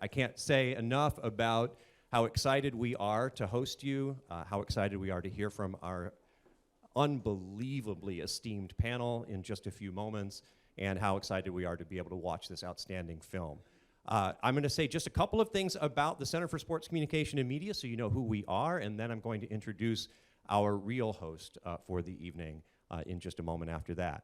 I can't say enough about how excited we are to host you, how excited we are to hear from our unbelievably esteemed panel in just a few moments, and how excited we are to be able to watch this outstanding film. I'm going to say just a couple of things about the Center for Sports Communication and Media so you know who we are, and then I'm going to introduce our real host for the evening in just a moment after that.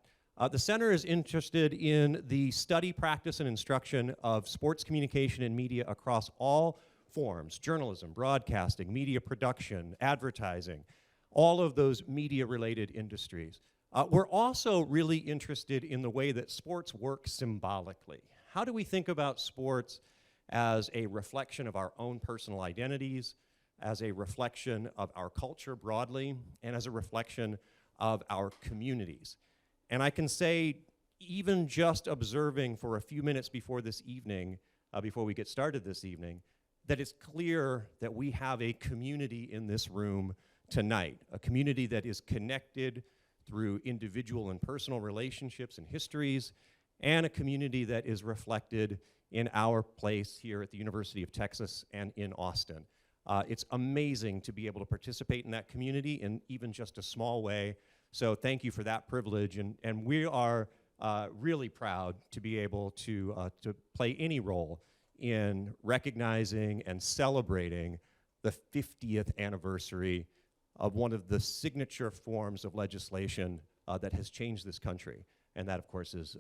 The Center is interested in the study, practice, and instruction of sports communication and media across all forms: journalism, broadcasting, media production, advertising, all of those media-related industries. We're also really interested in the way that sports work symbolically. How do we think about sports as a reflection of our own personal identities, as a reflection of our culture broadly, and as a reflection of our communities? And I can say, even just observing for a few minutes before this evening, before we get started this evening, that it's clear that we have a community in this room tonight, a community that is connected through individual and personal relationships and histories, and a community that is reflected in our place here at the University of Texas and in Austin. It's amazing to be able to participate in that community in even just a small way. So thank you for that privilege, and we are really proud to be able to play any role in recognizing and celebrating the 50th anniversary of one of the signature forms of legislation that has changed this country. And that, of course, is,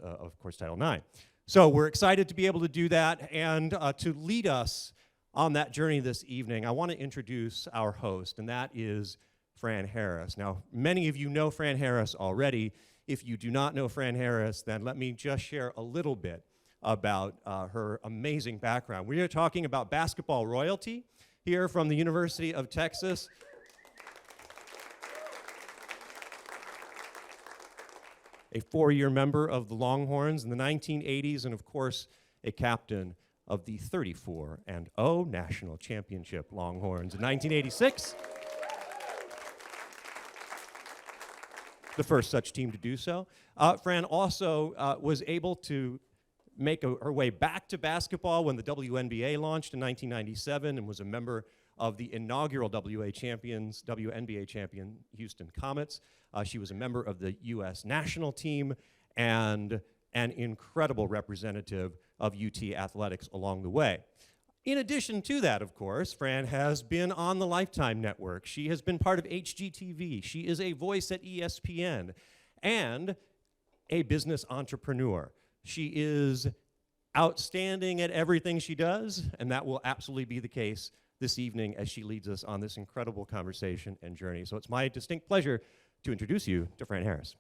Title IX. So we're excited to be able to do that. And to lead us on that journey this evening, I want to introduce our host, and that is Fran Harris. Now, many of you know Fran Harris already. If you do not know Fran Harris, then let me just share a little bit about her amazing background. We are talking about basketball royalty here from the University of Texas. A 4-year member of the Longhorns in the 1980s, and of course, a captain of the 34-0 national championship Longhorns in 1986. The first such team to do so. Fran also was able to make her way back to basketball when the WNBA launched in 1997 and was a member of the inaugural WNBA champion Houston Comets. She was a member of the U.S. national team and an incredible representative of UT athletics along the way. In addition to that, of course, Fran has been on the Lifetime Network. She has been part of HGTV. She is a voice at ESPN and a business entrepreneur. She is outstanding at everything she does, and that will absolutely be the case this evening as she leads us on this incredible conversation and journey. So it's my distinct pleasure to introduce you to Fran Harris.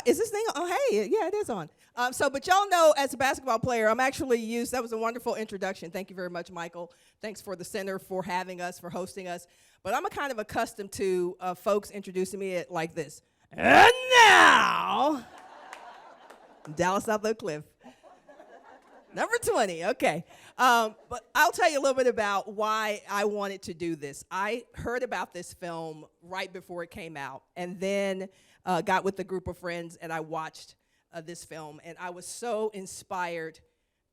Is this thing on? Oh, hey, yeah, it is on. But y'all know, as a basketball player, I'm actually used. That was a wonderful introduction. Thank you very much, Michael. Thanks for the center for having us, for hosting us. But I'm kind of accustomed to folks introducing me like this. And now, Dallas South Oak Cliff. Number 20, okay. But I'll tell you a little bit about why I wanted to do this. I heard about this film right before it came out, and then got with a group of friends, and I watched this film, and I was so inspired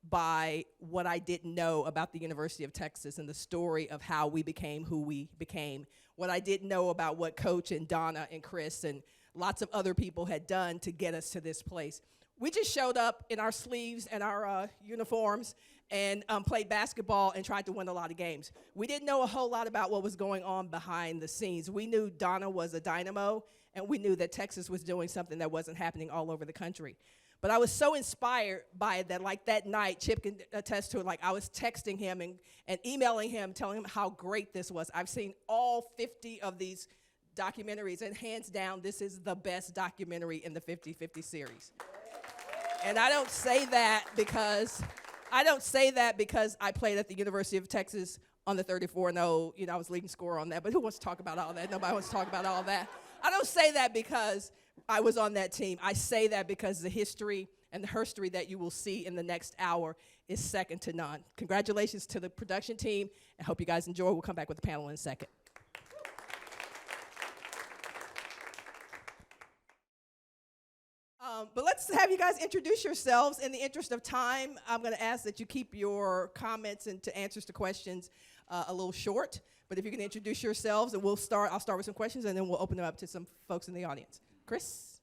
by what I didn't know about the University of Texas and the story of how we became who we became, what I didn't know about what Coach and Donna and Chris and lots of other people had done to get us to this place. We just showed up in our sleeves and our uniforms and played basketball and tried to win a lot of games. We didn't know a whole lot about what was going on behind the scenes. We knew Donna was a dynamo, and we knew that Texas was doing something that wasn't happening all over the country. But I was so inspired by it that, like, that night, Chip can attest to it, like, I was texting him and emailing him, telling him how great this was. I've seen all 50 of these documentaries, and hands down, this is the best documentary in the 50/50 series. And I don't say that because I played at the University of Texas on the 34-0. You know, I was leading scorer on that. But who wants to talk about all that? Nobody wants to talk about all that. I don't say that because I was on that team. I say that because the history and the herstory that you will see in the next hour is second to none. Congratulations to the production team. I hope you guys enjoy. We'll come back with the panel in a second. But let's have you guys introduce yourselves. In the interest of time, I'm going to ask that you keep your comments and to answers to questions a little short. But if you can introduce yourselves, and I'll start with some questions, and then we'll open them up to some folks in the audience. Chris?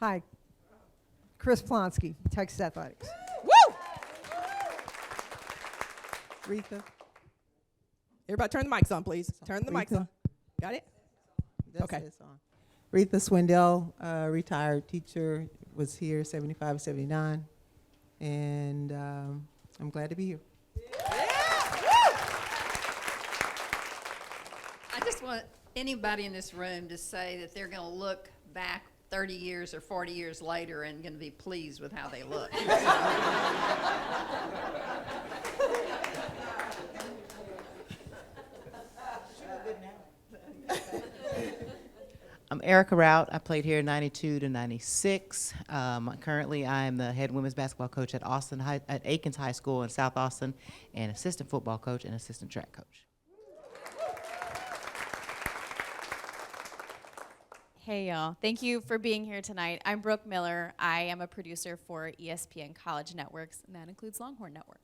Hi, Chris Plonsky, Texas Athletics. Woo! Retha. Everybody turn the mics on, please. Turn the mics Retha. on. Got it? That's Okay. It's on. Retha Swindell, retired teacher, was here 75, 79, and I'm glad to be here. I just want anybody in this room to say that they're going to look back 30 years or 40 years later and going to be pleased with how they look. I'm Erica Routt. I played here 92 to 96. Currently, I'm the head women's basketball coach at at Aikens High School in South Austin, and assistant football coach and assistant track coach. Hey y'all, thank you for being here tonight. I'm Brooke Miller. I am a producer for ESPN College Networks, and that includes Longhorn Network.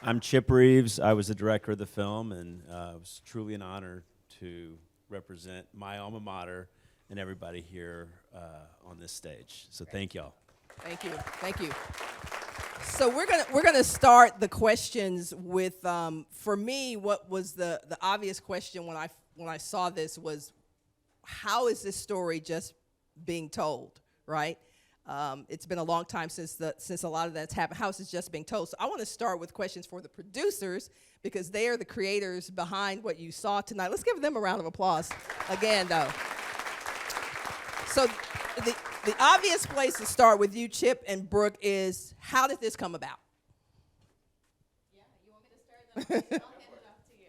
I'm Chip Rives. I was the director of the film, and it was truly an honor to represent my alma mater and everybody here on this stage. So thank y'all. Thank you. Thank you. So we're gonna start the questions with for me, what was the obvious question when I saw this was, how is this story just being told, right? It's been a long time since a lot of that's happened. How is this just being told? So I want to start with questions for the producers, because they are the creators behind what you saw tonight. Let's give them a round of applause again, though. So the obvious place to start with you, Chip and Brooke, is how did this come about? Yeah, you want me to start? Then I'll hand it off to you.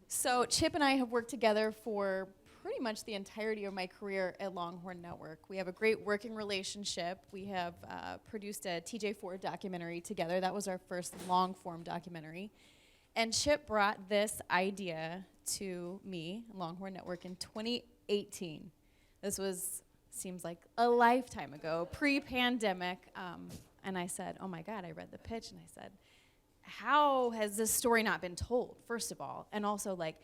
So Chip and I have worked together for pretty much the entirety of my career at Longhorn Network. We have a great working relationship. We have produced a TJ4 documentary together. That was our first long-form documentary. And Chip brought this idea to me, Longhorn Network, in 2018. This seems like a lifetime ago, pre-pandemic. And I said, oh my God, I read the pitch and I said, how has this story not been told, first of all? And also, like,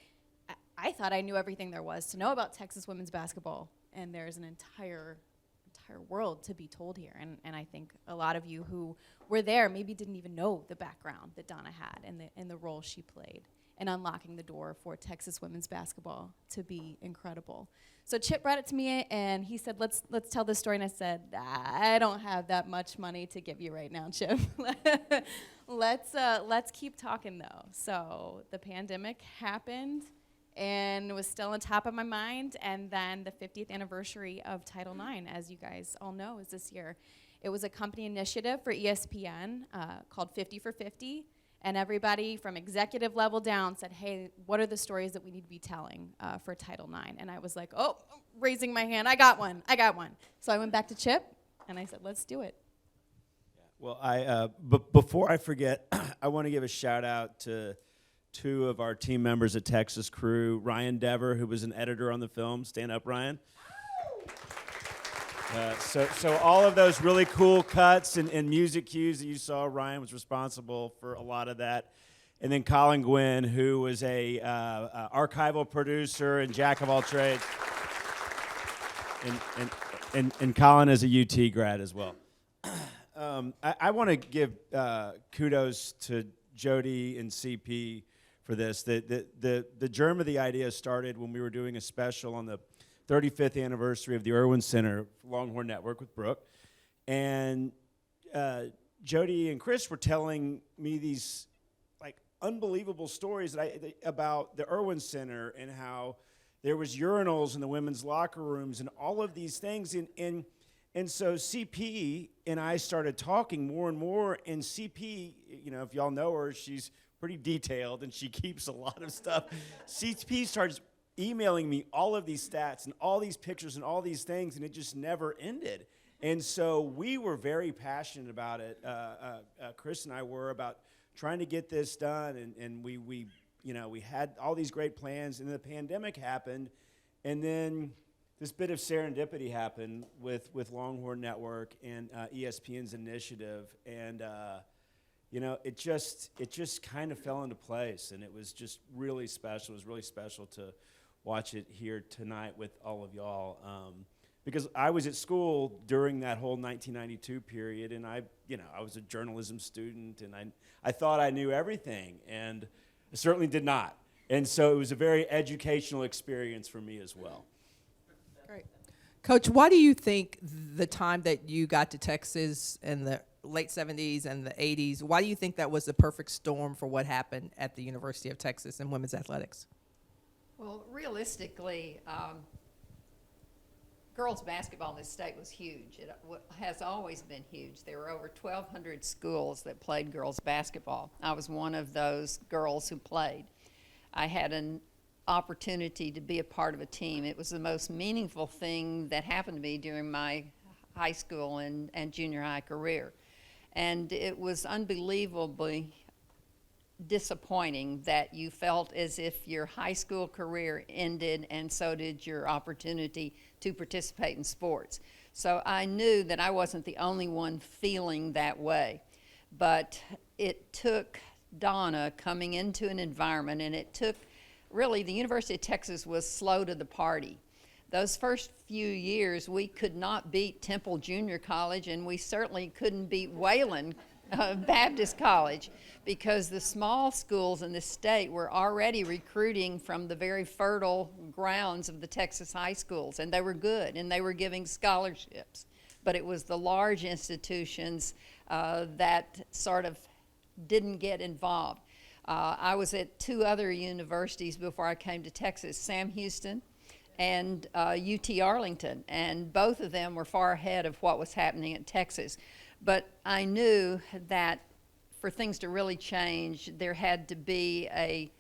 I thought I knew everything there was to know about Texas women's basketball, and there's an entire world to be told here. And I think a lot of you who were there maybe didn't even know the background that Donna had and the role she played in unlocking the door for Texas women's basketball to be incredible. So Chip brought it to me, and he said, let's tell this story. And I said, I don't have that much money to give you right now, Chip. Let's keep talking, though. So the pandemic happened, and it was still on top of my mind. And then the 50th anniversary of Title IX, as you guys all know, is this year. It was a company initiative for ESPN called 50for50. And everybody from executive level down said, hey, what are the stories that we need to be telling for Title IX? And I was like, oh, raising my hand, I got one. So I went back to Chip, and I said, let's do it. Well, before I forget, I want to give a shout out to two of our team members at Texas Crew, Ryan Dever, who was an editor on the film. Stand up, Ryan. So all of those really cool cuts and music cues that you saw, Ryan was responsible for a lot of that. And then Colin Gwynn, who was a archival producer and jack of all trades. And Colin is a UT grad as well. I want to give kudos to Jody and CP for this. The germ of the idea started when we were doing a special on the 35th anniversary of the Irwin Center Longhorn Network with Brooke. And Jody and Chris were telling me these like unbelievable stories about the Irwin Center and how there was urinals in the women's locker rooms and all of these things. And so CP and I started talking more and more, and CP, you know, if y'all know her, she's pretty detailed and she keeps a lot of stuff. CP starts emailing me all of these stats and all these pictures and all these things, and it just never ended. And so we were very passionate about it. Chris and I were about trying to get this done, and we had all these great plans, and the pandemic happened, and then this bit of serendipity happened with Longhorn Network and ESPN's initiative, and it just kind of fell into place, and it was just really special. It was really special to watch it here tonight with all of y'all, because I was at school during that whole 1992 period, and I was a journalism student, and I thought I knew everything, and I certainly did not. And so it was a very educational experience for me as well. Great. Coach, why do you think the time that you got to Texas in the late 70s and the 80s, why do you think that was the perfect storm for what happened at the University of Texas in women's athletics? Well, realistically, girls basketball in this state was huge. It has always been huge. There were over 1,200 schools that played girls basketball. I was one of those girls who played. I had an opportunity to be a part of a team. It was the most meaningful thing that happened to me during my high school and junior high career. And it was unbelievably disappointing that you felt as if your high school career ended, and so did your opportunity to participate in sports. So I knew that I wasn't the only one feeling that way. But it took Donna coming into an environment, and it took really, the University of Texas was slow to the party. Those first few years, we could not beat Temple Junior College, and we certainly couldn't beat Wayland Baptist College, because the small schools in the state were already recruiting from the very fertile grounds of the Texas high schools, and they were good, and they were giving scholarships. But it was the large institutions that sort of didn't get involved. I was at two other universities before I came to Texas, Sam Houston and UT Arlington, and both of them were far ahead of what was happening at Texas. But I knew that for things to really change, there had to be a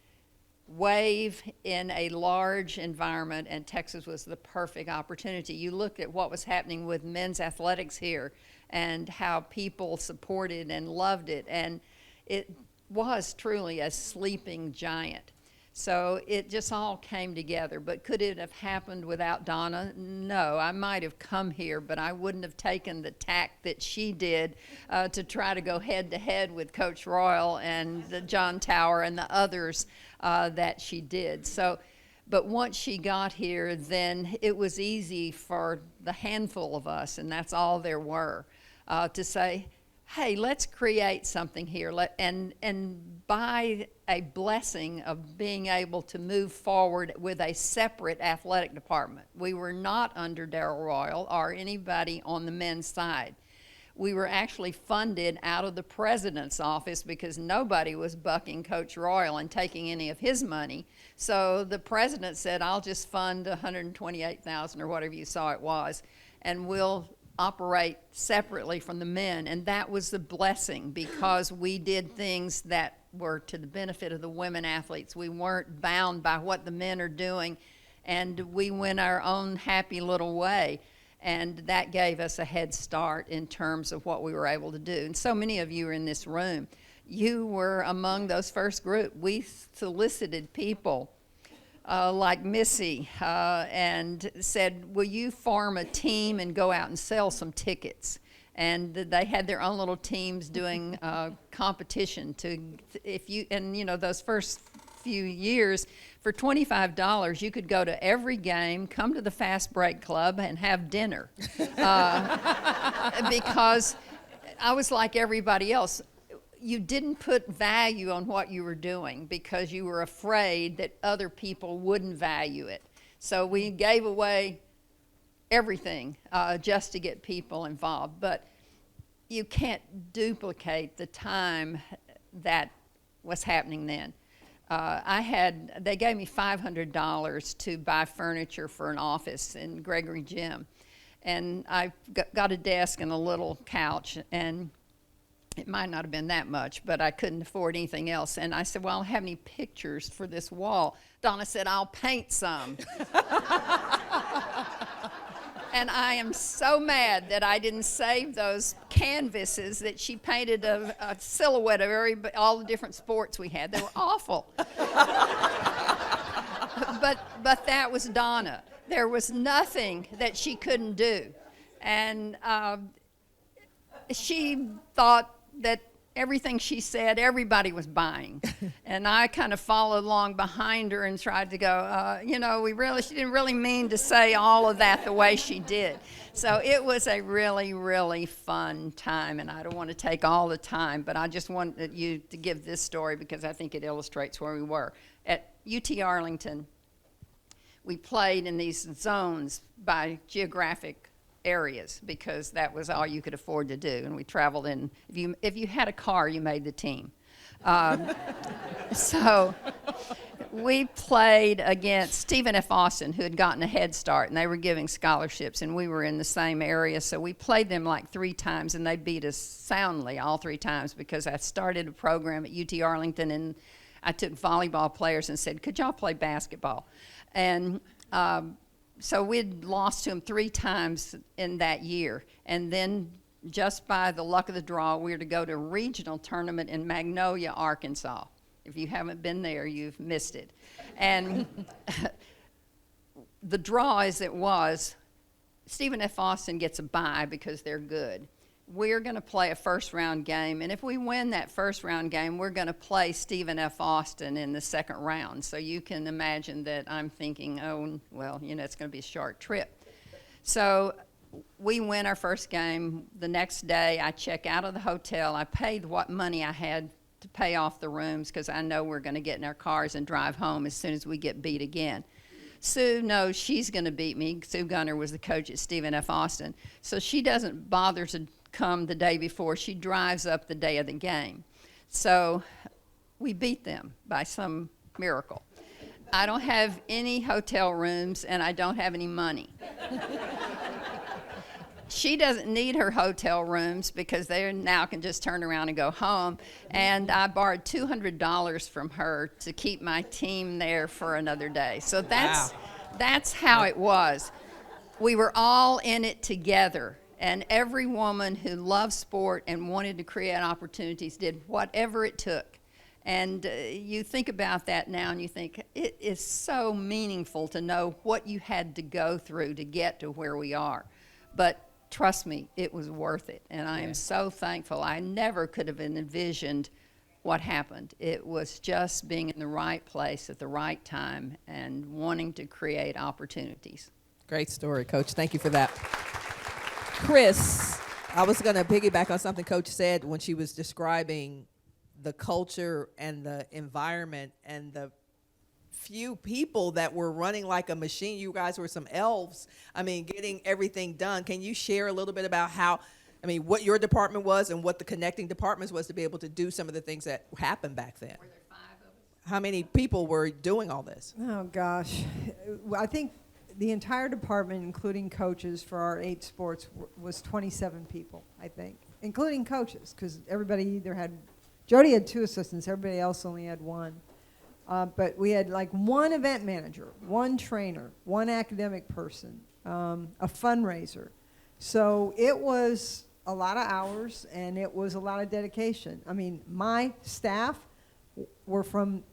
wave in a large environment, and Texas was the perfect opportunity. You look at what was happening with men's athletics here and how people supported and loved it, and it was truly a sleeping giant. So it just all came together. But could it have happened without Donna? No. I might have come here, but I wouldn't have taken the tack that she did to try to go head-to-head with Coach Royal and John Tower and the others that she did. So, but once she got here, then it was easy for the handful of us, and that's all there were, to say, hey, let's create something here. And by a blessing of being able to move forward with a separate athletic department. We were not under Darrell Royal or anybody on the men's side. We were actually funded out of the president's office because nobody was bucking Coach Royal and taking any of his money. So the president said, I'll just fund $128,000 or whatever you saw it was, and we'll operate separately from the men. And that was the blessing, because we did things that were to the benefit of the women athletes. We weren't bound by what the men are doing, and we went our own happy little way. And that gave us a head start in terms of what we were able to do. And so many of you are in this room. You were among those first group. We solicited people like Missy, and said, will you form a team and go out and sell some tickets? And they had their own little teams doing competition those first few years, for $25, you could go to every game, come to the Fast Break Club, and have dinner. Because I was like everybody else. You didn't put value on what you were doing because you were afraid that other people wouldn't value it. So we gave away everything just to get people involved. But you can't duplicate the time that was happening then. They gave me $500 to buy furniture for an office in Gregory Gym. And I got a desk and a little couch, and it might not have been that much, but I couldn't afford anything else. And I said, well, I don't have any pictures for this wall. Donna said, I'll paint some. And I am so mad that I didn't save those canvases that she painted a silhouette of all the different sports we had. They were awful. But that was Donna. There was nothing that she couldn't do. And she thought that everything she said, everybody was buying. And I kind of followed along behind her and tried to go, she didn't really mean to say all of that the way she did. So it was a really, really fun time, and I don't want to take all the time, but I just wanted you to give this story because I think it illustrates where we were. At UT Arlington, we played in these zones by geographic areas because that was all you could afford to do, and we traveled in. If you had a car, you made the team. So we played against Stephen F. Austin, who had gotten a head start, and they were giving scholarships, and we were in the same area. So we played them like 3 times, and they beat us soundly all 3 times because I started a program at UT Arlington, and I took volleyball players and said, could y'all play basketball? And so we'd lost to them 3 times in that year. And then just by the luck of the draw, we were to go to a regional tournament in Magnolia, Arkansas. If you haven't been there, you've missed it. And the draw as it was, Stephen F. Austin gets a bye because they're good. We're going to play a first-round game, and if we win that first-round game, we're going to play Stephen F. Austin in the second round. So you can imagine that I'm thinking, oh, well, it's going to be a short trip. So we win our first game. The next day, I check out of the hotel. I paid what money I had to pay off the rooms because I know we're going to get in our cars and drive home as soon as we get beat again. Sue knows she's going to beat me. Sue Gunner was the coach at Stephen F. Austin. So she doesn't bother to come the day before. She drives up the day of the game. So we beat them by some miracle. I don't have any hotel rooms and I don't have any money. She doesn't need her hotel rooms because they now can just turn around and go home. And I borrowed $200 from her to keep my team there for another day. So that's how it was. We were all in it together. And every woman who loved sport and wanted to create opportunities did whatever it took. And you think about that now and you think, it is so meaningful to know what you had to go through to get to where we are. But trust me, it was worth it. And I am so thankful. I never could have envisioned what happened. It was just being in the right place at the right time and wanting to create opportunities. Great story, Coach. Thank you for that. Chris, I was going to piggyback on something Coach said when she was describing the culture and the environment and the few people that were running like a machine. You guys were some elves. Getting everything done. Can you share a little bit about what your department was and what the connecting departments was to be able to do some of the things that happened back then? Were there 5 of us? How many people were doing all this? Oh, gosh. I think the entire department, including coaches for our 8 sports, was 27 people, I think, including coaches, because everybody either had, Jody had 2 assistants, everybody else only had 1. But we had like 1 event manager, 1 trainer, 1 academic person, a fundraiser. So it was a lot of hours and it was a lot of dedication. My staff were from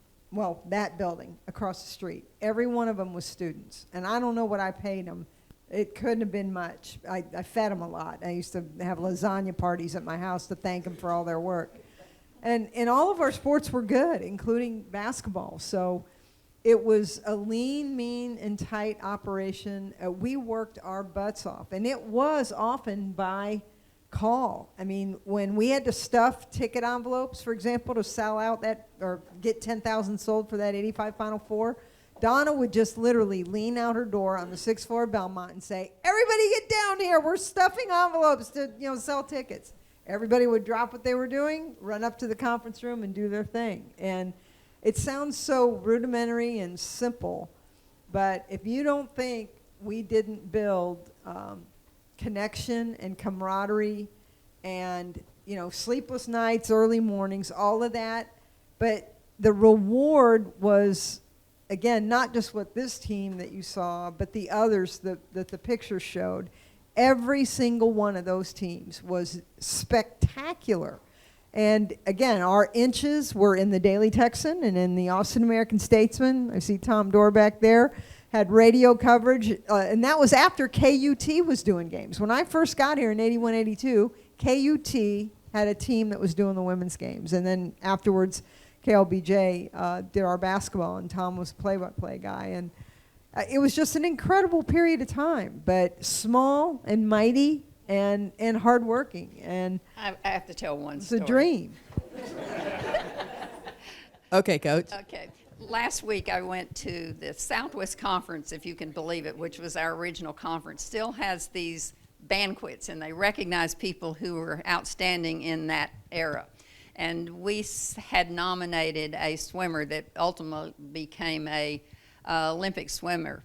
that building across the street. Every one of them was students. And I don't know what I paid them. It couldn't have been much. I fed them a lot. I used to have lasagna parties at my house to thank them for all their work. And all of our sports were good, including basketball. So it was a lean, mean, and tight operation. We worked our butts off. And it was often by call. When we had to stuff ticket envelopes, for example, to sell out that or get 10,000 sold for that 85 Final Four, Donna would just literally lean out her door on the 6th floor of Belmont and say, "Everybody get down here. We're stuffing envelopes to sell tickets." Everybody would drop what they were doing, run up to the conference room, and do their thing. And it sounds so rudimentary and simple, but if you don't think we didn't build connection and camaraderie and sleepless nights, early mornings, all of that, but the reward was, again, not just what this team that you saw, but the others that the picture showed. Every single one of those teams was spectacular. And again, our inches were in the Daily Texan and in the Austin American Statesman. I see Tom Dorr back there. had radio coverage, and that was after KUT was doing games. When I first got here in 81, 82, KUT had a team that was doing the women's games. And then afterwards, KLBJ did our basketball, and Tom was play-by-play guy. And it was just an incredible period of time, but small and mighty and hardworking. And I have to tell one it's story. a dream. Okay, Coach. Okay. Last week I went to the Southwest Conference, if you can believe it, which was our original conference. Still has these banquets, and they recognize people who were outstanding in that era. And we had nominated a swimmer that ultimately became a Olympic swimmer.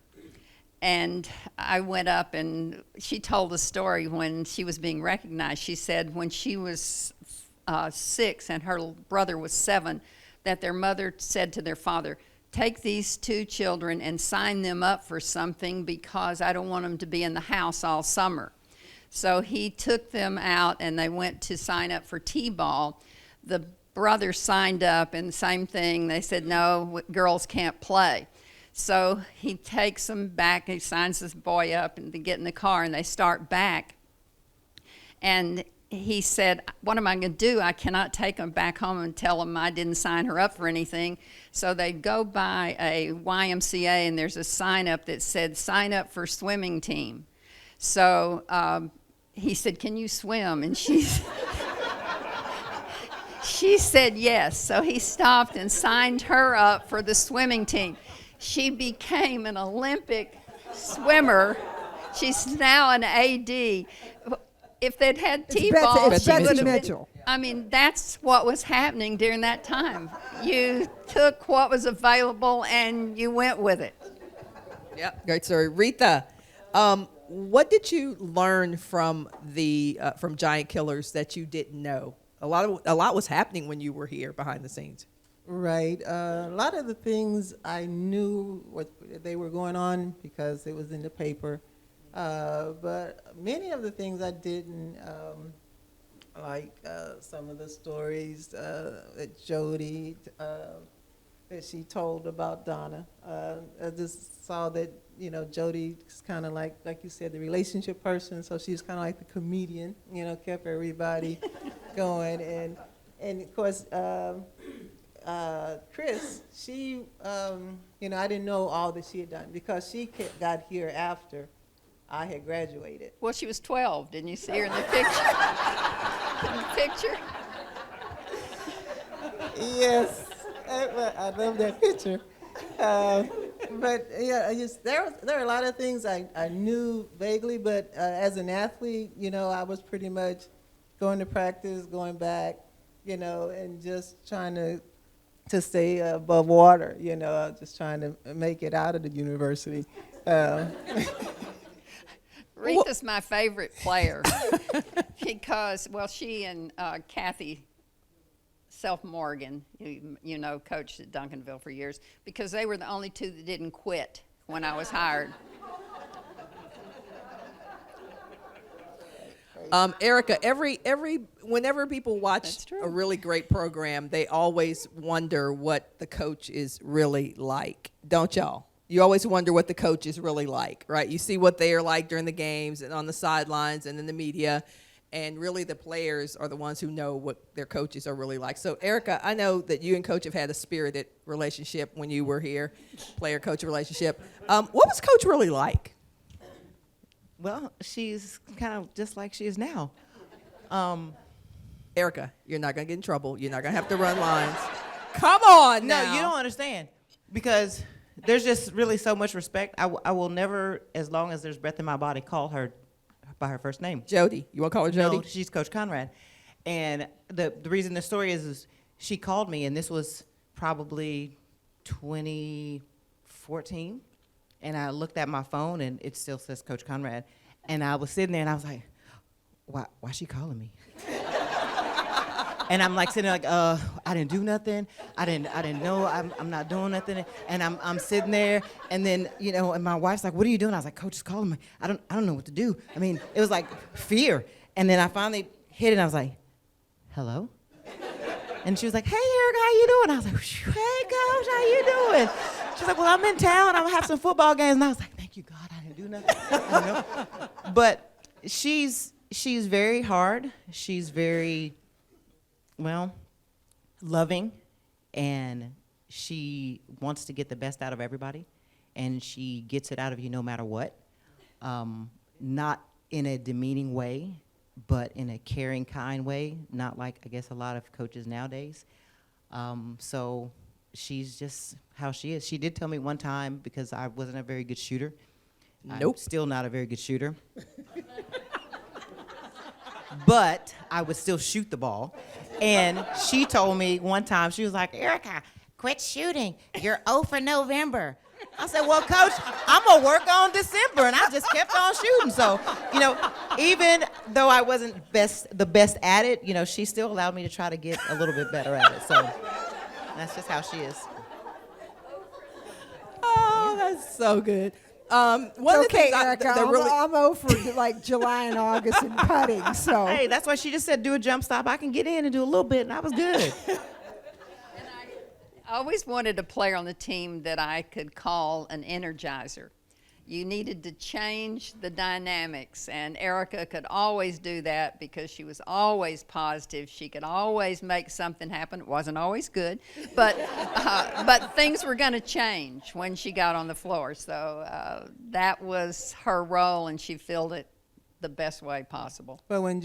And I went up, and she told a story when she was being recognized. She said when she was 6 and her brother was 7, that their mother said to their father, "Take these 2 children and sign them up for something because I don't want them to be in the house all summer." So he took them out, and they went to sign up for T-ball. The brother signed up, and the same thing. They said, "No, girls can't play." So he takes them back. He signs this boy up, and they get in the car, and they start back. And he said, "What am I going to do? I cannot take them back home and tell them I didn't sign her up for anything." So they go by a YMCA, and there's a sign up that said, "Sign up for swimming team." So he said, "Can you swim?" And she said yes. So he stopped and signed her up for the swimming team. She became an Olympic swimmer. She's now an AD. If they'd had T-ball, It's she Betsy would have been. Mitchell. I mean, that's what was happening during that time. You took what was available and you went with it. Yep, great story. Retha, what did you learn from from Giant Killers that you didn't know? A lot was happening when you were here behind the scenes. Right. A lot of the things I knew what they were going on because it was in the paper. But many of the things I didn't, like some of the stories that Jody, that she told about Donna. I just saw that, Jody's kind of like you said, the relationship person. So she's kind of like the comedian, kept everybody going. And of course, Chris, she, I didn't know all that she had done because she got here after I had graduated. Well, she was 12. Didn't you see her in the picture? In the picture? Yes, I love that picture. But yeah, there are a lot of things I knew vaguely, but as an athlete, I was pretty much going to practice, going back, and just trying to stay above water, just trying to make it out of the university. Retha's my favorite player because, she and Kathy Self-Morgan, who coached at Duncanville for years, because they were the only 2 that didn't quit when I was hired. Erica, whenever people watch a really great program, they always wonder what the coach is really like, don't y'all? You always wonder what the coach is really like, right? You see what they are like during the games and on the sidelines and in the media, and really the players are the ones who know what their coaches are really like. So, Erica, I know that you and Coach have had a spirited relationship when you were here, player-coach relationship. What was Coach really like? Well, she's kind of just like she is now. Erica, you're not going to get in trouble. You're not going to have to run lines. Come on now. No, you don't understand. Because there's just really so much respect. I will never, as long as there's breath in my body, call her by her first name. Jody. You want to call her Jody? No, she's Coach Conrad. And the reason the story is she called me, and this was probably 2014. And I looked at my phone, and it still says Coach Conrad. And I was sitting there, and I was like, why is she calling me? And I'm like sitting there like, I didn't do nothing. I didn't know. I'm not doing nothing. And I'm sitting there, and then and my wife's like, "What are you doing?" I was like, "Coach is calling me. I don't know what to do." I mean, it was like fear. And then I finally hit it. And I was like, "Hello." And she was like, "Hey, Erica, how you doing?" I was like, "Hey, Coach, how you doing?" She's like, well, I'm in town. I'm gonna have some football games. And I was like, thank you, God, I didn't do nothing. You know? But she's very hard. She's very, well, loving, and she wants to get the best out of everybody, and she gets it out of you no matter what. Not in a demeaning way, but in a caring, kind way, not like, I guess, a lot of coaches nowadays. So she's just how she is. She did tell me one time, because I wasn't a very good shooter. Nope. I'm still not a very good shooter. But I would still shoot the ball. And she told me one time, she was like, Erica, quit shooting. You're 0 for November. I said, well, Coach, I'm going to work on December. And I just kept on shooting. So, you know, even though I wasn't the best at it, you know, she still allowed me to try to get a little bit better at it. So that's just how she is. Oh, that's so good. One of the Okay, things Erica, I'm 0 for like July and August in putting, so. Hey, that's why she just said do a jump stop. I can get in and do a little bit, and I was good. I always wanted a player on the team that I could call an energizer. You needed to change the dynamics, and Erica could always do that because she was always positive. She could always make something happen. It wasn't always good, but things were going to change when she got on the floor. So that was her role, and she filled it the best way possible. But when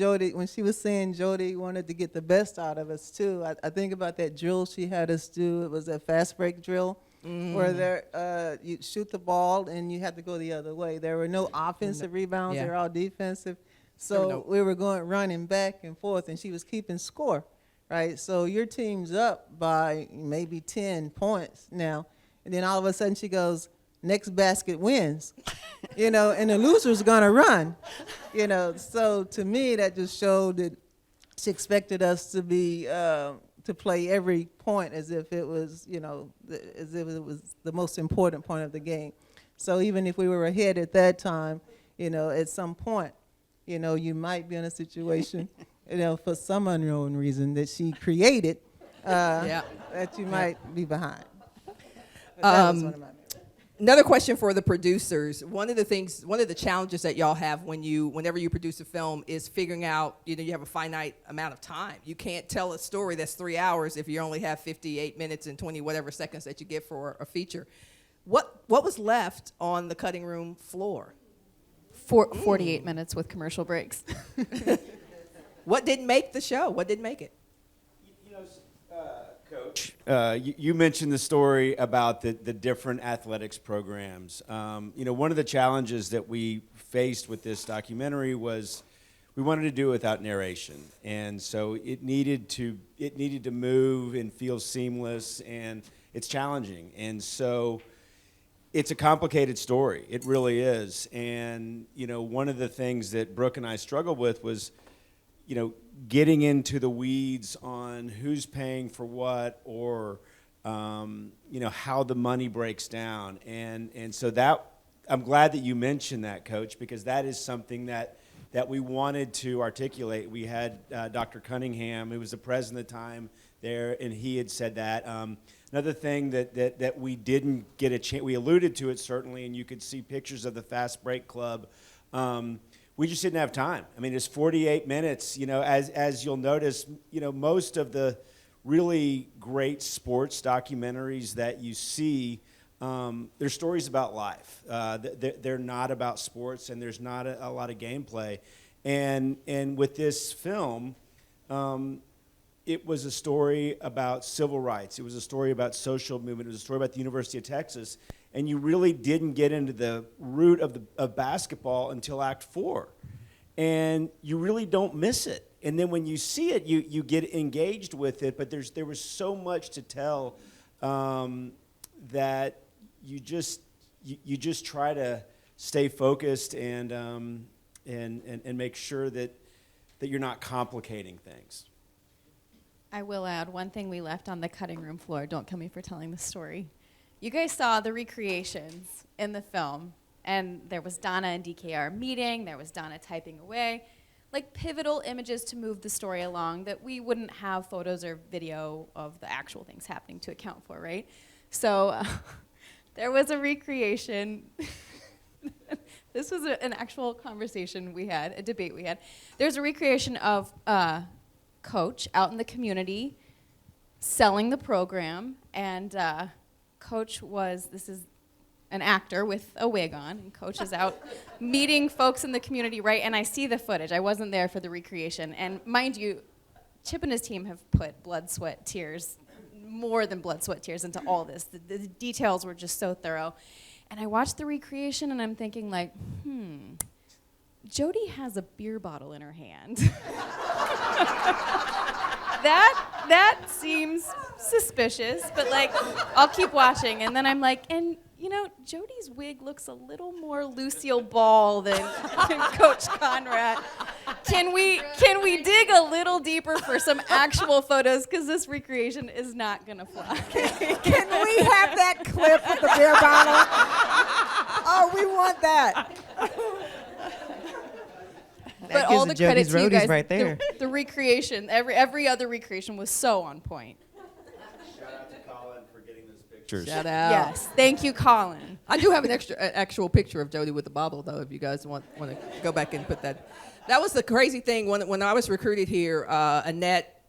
she was saying Jody wanted to get the best out of us too, I think about that drill she had us do. It was a fast break drill. Where you shoot the ball and you had to go the other way. There were no offensive rebounds. Yeah. They were all defensive. So we were running back and forth, and she was keeping score, right? So your team's up by maybe 10 points now. And then all of a sudden she goes, next basket wins, you know, and the loser's going to run, you know. So to me, that just showed that she expected us to be to play every point as if it was, you know, as if it was the most important point of the game. So even if we were ahead at that time, you know, at some point, you know, you might be in a situation, you know, for some unknown reason that she created, that you might be behind. But that was one of my memories. Another question for the producers. One of the challenges that y'all have whenever you produce a film is figuring out, you know, you have a finite amount of time. You can't tell a story that's 3 hours if you only have 58 minutes and 20 whatever seconds that you get for a feature. What was left on the cutting room floor? 48 minutes with commercial breaks. What didn't make the show? What didn't make it? Coach, you mentioned the story about the different athletics programs. You know, one of the challenges that we faced with this documentary was we wanted to do it without narration, and so it needed to move and feel seamless, and it's challenging, and so it's a complicated story. It really is, and you know, one of the things that Brooke and I struggled with was, you know, getting into the weeds on who's paying for what, or you know, how the money breaks down, and so that I'm glad that you mentioned that, Coach, because that is something that we wanted to articulate. We had Dr. Cunningham, who was the president at the time there, and he had said that. Another thing that we didn't get a chance, we alluded to it certainly, and you could see pictures of the Fast Break Club. We just didn't have time. I mean, it's 48 minutes. You know, as you'll notice, you know, most of the really great sports documentaries that you see, they're stories about life. They're not about sports, and there's not a lot of gameplay. And with this film, it was a story about civil rights. It was a story about social movement. It was a story about the University of Texas. And you really didn't get into the root of basketball until Act 4. And you really don't miss it. And then when you see it, you get engaged with it. But there was so much to tell that you just try to stay focused and make sure that you're not complicating things. I will add one thing we left on the cutting room floor. Don't kill me for telling the story. You guys saw the recreations in the film, and there was Donna and DKR meeting, there was Donna typing away, like pivotal images to move the story along that we wouldn't have photos or video of the actual things happening to account for, right? So There was a recreation. This was an actual conversation we had, a debate we had. There's a recreation of Coach out in the community selling the program, and Coach this is an actor with a wig on, and Coach is out meeting folks in the community, right? And I see the footage. I wasn't there for the recreation. And mind you, Chip and his team have put blood, sweat, tears, more than blood, sweat, tears into all this. The details were just so thorough. And I watched the recreation, and I'm thinking, like, Jody has a beer bottle in her hand. That seems suspicious, but, like, I'll keep watching. And then I'm like, and, you know, Jody's wig looks a little more Lucille Ball than Coach Conradt. Can we dig a little deeper for some actual photos? Because this recreation is not going to fly. Can we have that clip with the beer bottle? Oh, we want that. But all the credit to you guys, right there. The recreation, every other recreation was so on point. Shout out to Colin for getting those pictures. Shout out. Yes, thank you, Colin. I do have an actual picture of Jody with the bottle, though, if you guys want to go back and put that. That was the crazy thing. When I was recruited here, Annette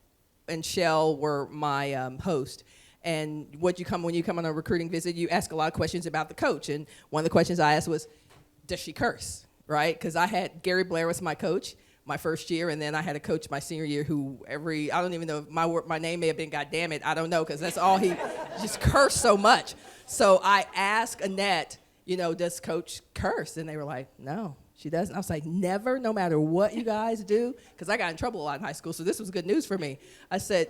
and Shell were my host. And when you come on a recruiting visit, you ask a lot of questions about the coach. And one of the questions I asked was, does she curse? Right? Because I had Gary Blair was my coach my first year, and then I had a coach my senior year who I don't even know if my name may have been God damn it, I don't know, because that's all he just cursed so much. So I asked Annette, does Coach curse? And they were like, no, she doesn't. I was like, never, no matter what you guys do, because I got in trouble a lot in high school, so this was good news for me.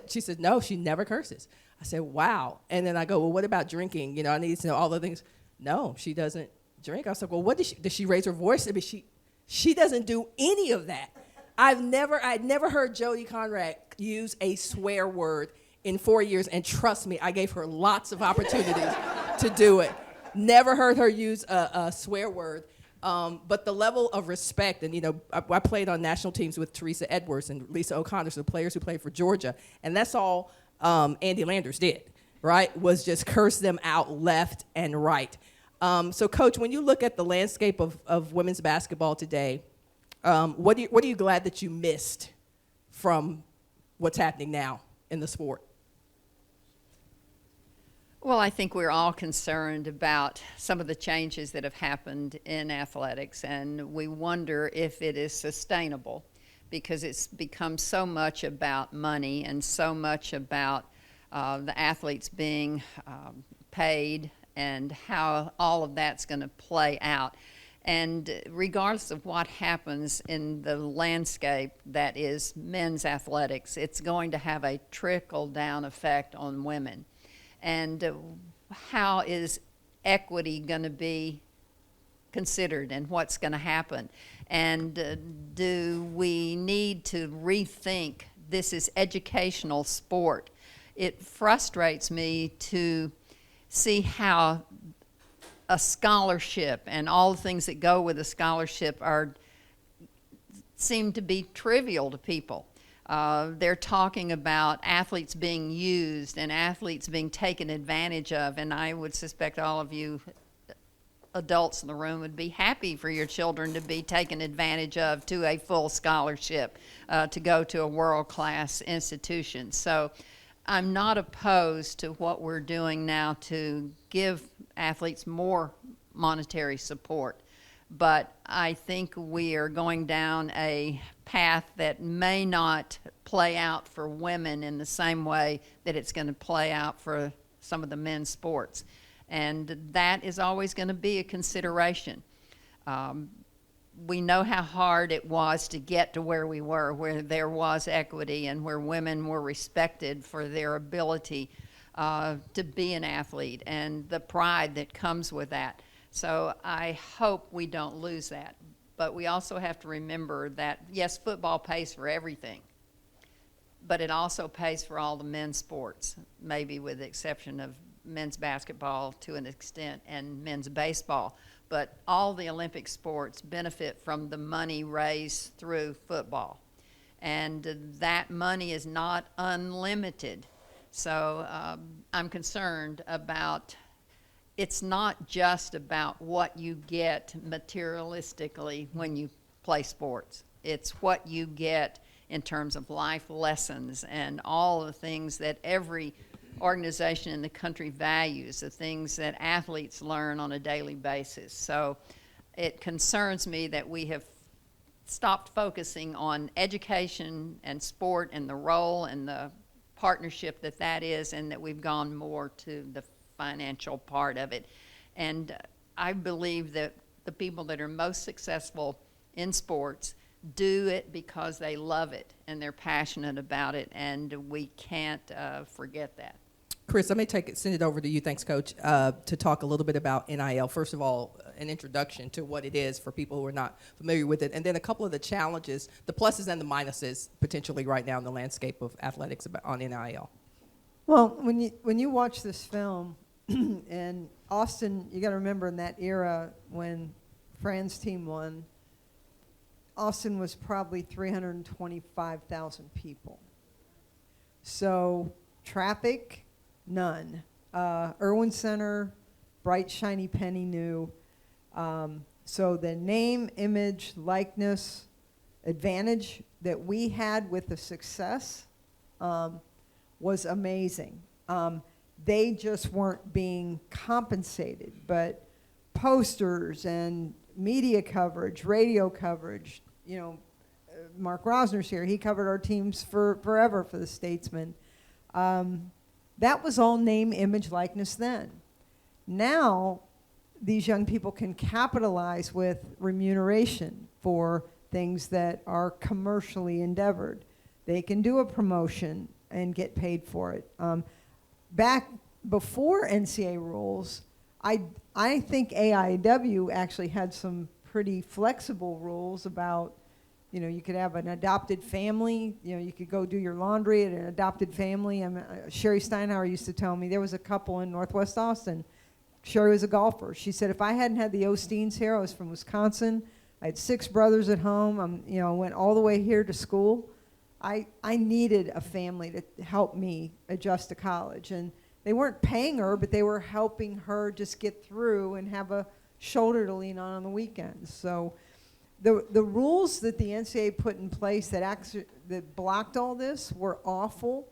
She said, no, she never curses. I said, wow. And then I go, well, what about drinking? I need to know all the things. No, she doesn't drink. I was like, well, what does she raise her voice? I mean, she doesn't do any of that. I'd never heard Jody Conradt use a swear word in 4 years, and trust me, I gave her lots of opportunities to do it. Never heard her use a swear word. But the level of respect, and I played on national teams with Teresa Edwards and Lisa O'Connor, so the players who played for Georgia, and that's all Andy Landers did, right? Was just curse them out left and right. So, Coach, when you look at the landscape of women's basketball today, what are you glad that you missed from what's happening now in the sport? Well, I think we're all concerned about some of the changes that have happened in athletics, and we wonder if it is sustainable, because it's become so much about money and so much about the athletes being paid and how all of that's going to play out. And regardless of what happens in the landscape that is men's athletics, it's going to have a trickle-down effect on women. And how is equity going to be considered, and what's going to happen? And do we need to rethink this is educational sport? It frustrates me to see how a scholarship and all the things that go with a scholarship seem to be trivial to people. They're talking about athletes being used and athletes being taken advantage of, and I would suspect all of you adults in the room would be happy for your children to be taken advantage of to a full scholarship to go to a world-class institution. So I'm not opposed to what we're doing now to give athletes more monetary support, but I think we are going down a path that may not play out for women in the same way that it's going to play out for some of the men's sports. And that is always going to be a consideration. We know how hard it was to get to where we were, where there was equity and where women were respected for their ability to be an athlete and the pride that comes with that. So I hope we don't lose that. But we also have to remember that, yes, football pays for everything, but it also pays for all the men's sports, maybe with the exception of men's basketball to an extent and men's baseball. But all the Olympic sports benefit from the money raised through football. And that money is not unlimited. So I'm concerned about it's not just about what you get materialistically when you play sports. It's what you get in terms of life lessons and all the things that every organization in the country values, the things that athletes learn on a daily basis. So it concerns me that we have stopped focusing on education and sport and the role and the partnership that is, and that we've gone more to the financial part of it. And I believe that the people that are most successful in sports do it because they love it and they're passionate about it, and we can't forget that. Chris, let me send it over to you, thanks, Coach, to talk a little bit about NIL. First of all, an introduction to what it is for people who are not familiar with it, and then a couple of the challenges, the pluses and the minuses, potentially right now in the landscape of athletics on NIL. Well, when you watch this film, and Austin, you got to remember in that era when Fran's team won, Austin was probably 325,000 people. So traffic, none. Irwin Center, bright, shiny penny new. So the name, image, likeness, advantage that we had with the success was amazing. They just weren't being compensated, but posters and media coverage, radio coverage, you know, Mark Rosner's here. He covered our teams forever for the Statesman. That was all name, image, likeness then. Now, these young people can capitalize with remuneration for things that are commercially endeavored. They can do a promotion and get paid for it. Back before NCAA rules, I think AIW actually had some pretty flexible rules about, you know, you could have an adopted family, you know, you could go do your laundry at an adopted family. Sherry Steinhauer used to tell me there was a couple in Northwest Austin. Sherry was a golfer. She said, if I hadn't had the Osteens here, I was from Wisconsin, I had 6 brothers at home, you know, went all the way here to school. I needed a family to help me adjust to college. And they weren't paying her, but they were helping her just get through and have a shoulder to lean on the weekends. So the rules that the NCAA put in place that blocked all this were awful.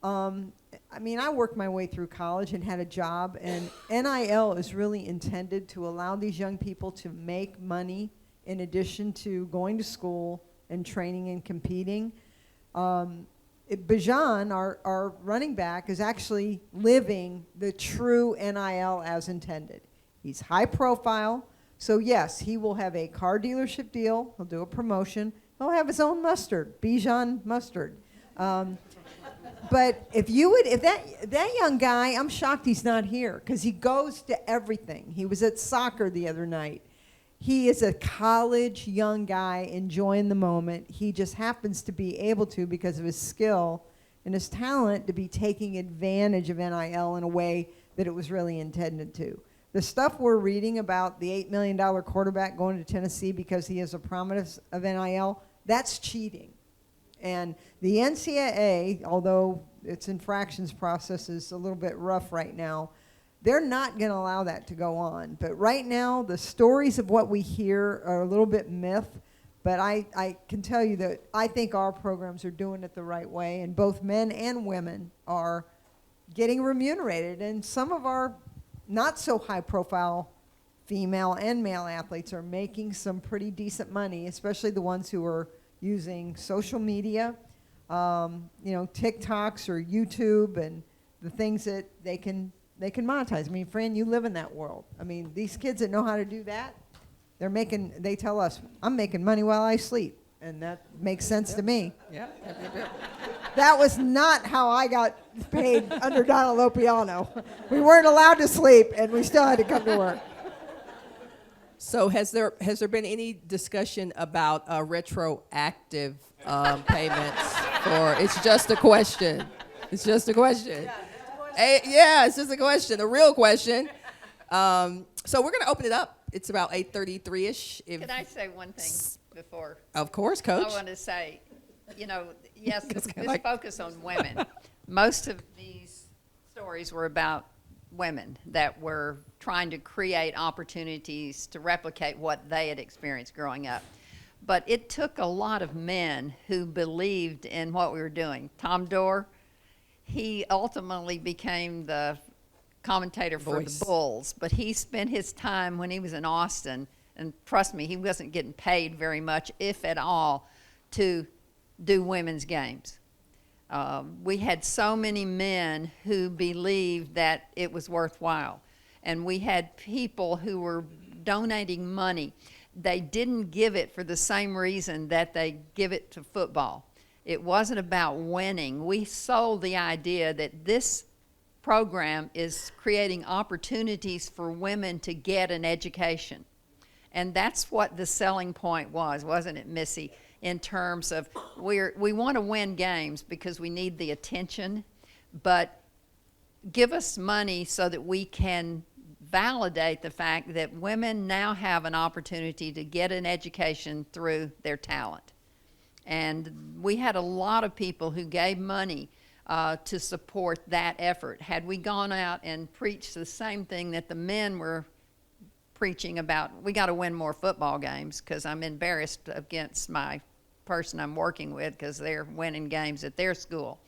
I mean, I worked my way through college and had a job, and NIL is really intended to allow these young people to make money in addition to going to school and training and competing. Bijan, our running back, is actually living the true NIL as intended. He's high profile, so yes, he will have a car dealership deal. He'll do a promotion. He'll have his own mustard, Bijan mustard. But if that young guy, I'm shocked he's not here because he goes to everything. He was at soccer the other night. He is a college young guy enjoying the moment. He just happens to be able to, because of his skill and his talent, to be taking advantage of NIL in a way that it was really intended to. The stuff we're reading about the $8 million quarterback going to Tennessee because he has a promise of NIL, that's cheating. And the NCAA, although its infractions process is a little bit rough right now, they're not going to allow that to go on. But right now, the stories of what we hear are a little bit myth. But I can tell you that I think our programs are doing it the right way, and both men and women are getting remunerated. And some of our not so high-profile female and male athletes are making some pretty decent money, especially the ones who are using social media, you know, TikToks or YouTube, and the things that they can monetize. I mean, Fran, you live in that world. I mean, these kids that know how to do that, they tell us, I'm making money while I sleep. And that makes sense to me. Yeah. That was not how I got paid under Donald Lopiano. We weren't allowed to sleep, and we still had to come to work. So has there been any discussion about retroactive payments? Or it's just a question? It's just a question. Yeah, it's just a question, a real question. So we're going to open it up. It's about 8:33-ish. Can I say one thing before? Of course, Coach. I want to say, you know, yes, this focus on women. Most of these stories were about women that were trying to create opportunities to replicate what they had experienced growing up. But it took a lot of men who believed in what we were doing. Tom Dorr, he ultimately became the commentator for Voice. the Bulls, but he spent his time when he was in Austin, and trust me, he wasn't getting paid very much, if at all, to do women's games. We had so many men who believed that it was worthwhile. And we had people who were donating money. They didn't give it for the same reason that they give it to football. It wasn't about winning. We sold the idea that this program is creating opportunities for women to get an education. And that's what the selling point was, wasn't it, Missy? In terms of we want to win games because we need the attention, but give us money so that we can validate the fact that women now have an opportunity to get an education through their talent. And we had a lot of people who gave money to support that effort. Had we gone out and preached the same thing that the men were preaching about, we got to win more football games because I'm embarrassed against my person I'm working with because they're winning games at their school.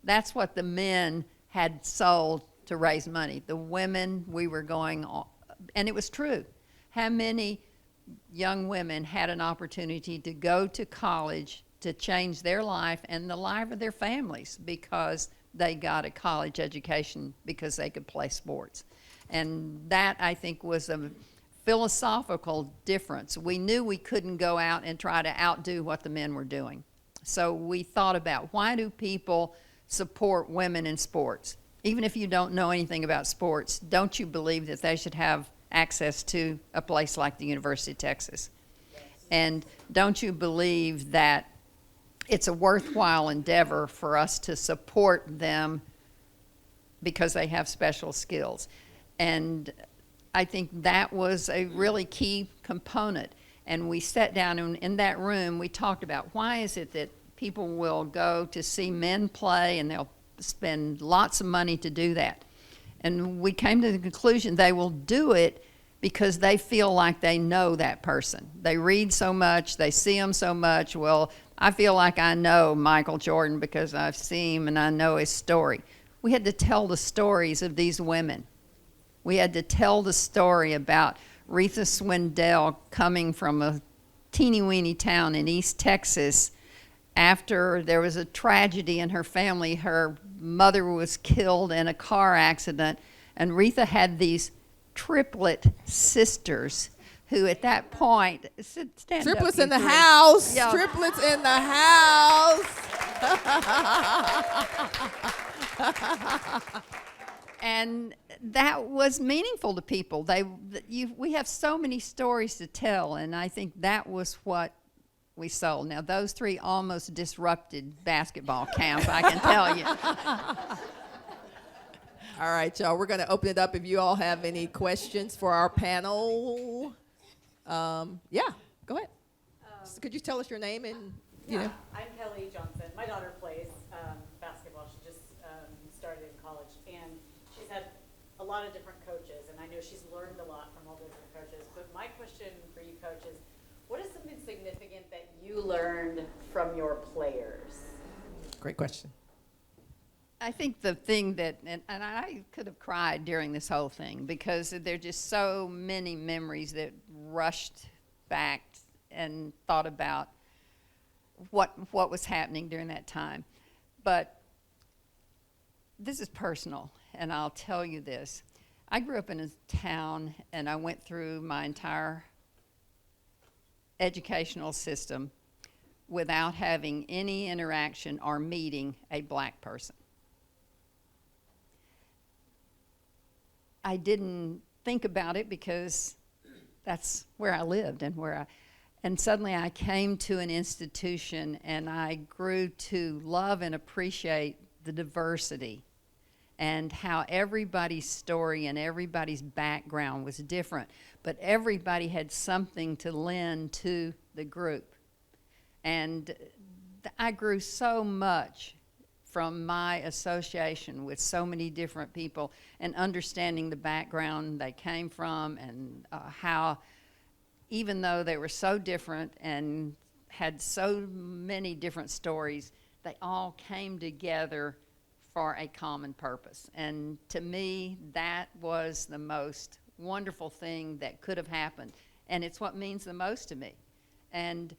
That's what the men had sold to raise money. The women, we were going on, and it was true. How many young women had an opportunity to go to college to change their life and the life of their families because they got a college education because they could play sports? And that, I think, was a philosophical difference. We knew we couldn't go out and try to outdo what the men were doing. So we thought about, why do people support women in sports? Even if you don't know anything about sports, don't you believe that they should have access to a place like the University of Texas? And don't you believe that it's a worthwhile endeavor for us to support them because they have special skills? And I think that was a really key component. And we sat down and in that room, we talked about, why is it that people will go to see men play and they'll spend lots of money to do that? And we came to the conclusion they will do it because they feel like they know that person. They read so much, they see him so much. Well, I feel like I know Michael Jordan because I've seen him and I know his story. We had to tell the stories of these women. We had to tell the story about Retha Swindell coming from a teeny-weeny town in East Texas. After there was a tragedy in her family, her mother was killed in a car accident, and Retha had these triplet sisters who at that point, stand Triplets up, in the you three. house. Yeah. Triplets in the house. And that was meaningful to people. We have so many stories to tell, and I think that was what we sold. Now, those three almost disrupted basketball camp, I can tell you. All right, y'all, we're going to open it up if you all have any questions for our panel. Yeah, go ahead. Could you tell us your name and, you know? I'm Kelly Johnson. My daughter plays basketball. She just started in college, and she's had a lot of different coaches, and I know she's learned a lot from all the different coaches. But my question for you coaches, what is something significant that you learned from your players? Great question. I think the thing that, and I could have cried during this whole thing because there are just so many memories that rushed back and thought about what was happening during that time. But this is personal, and I'll tell you this. I grew up in a town, and I went through my entire educational system without having any interaction or meeting a black person. I didn't think about it because that's where I lived and suddenly I came to an institution and I grew to love and appreciate the diversity and how everybody's story and everybody's background was different, but everybody had something to lend to the group. And I grew so much from my association with so many different people and understanding the background they came from and how, even though they were so different and had so many different stories, they all came together for a common purpose. And to me, that was the most wonderful thing that could have happened. And it's what means the most to me. And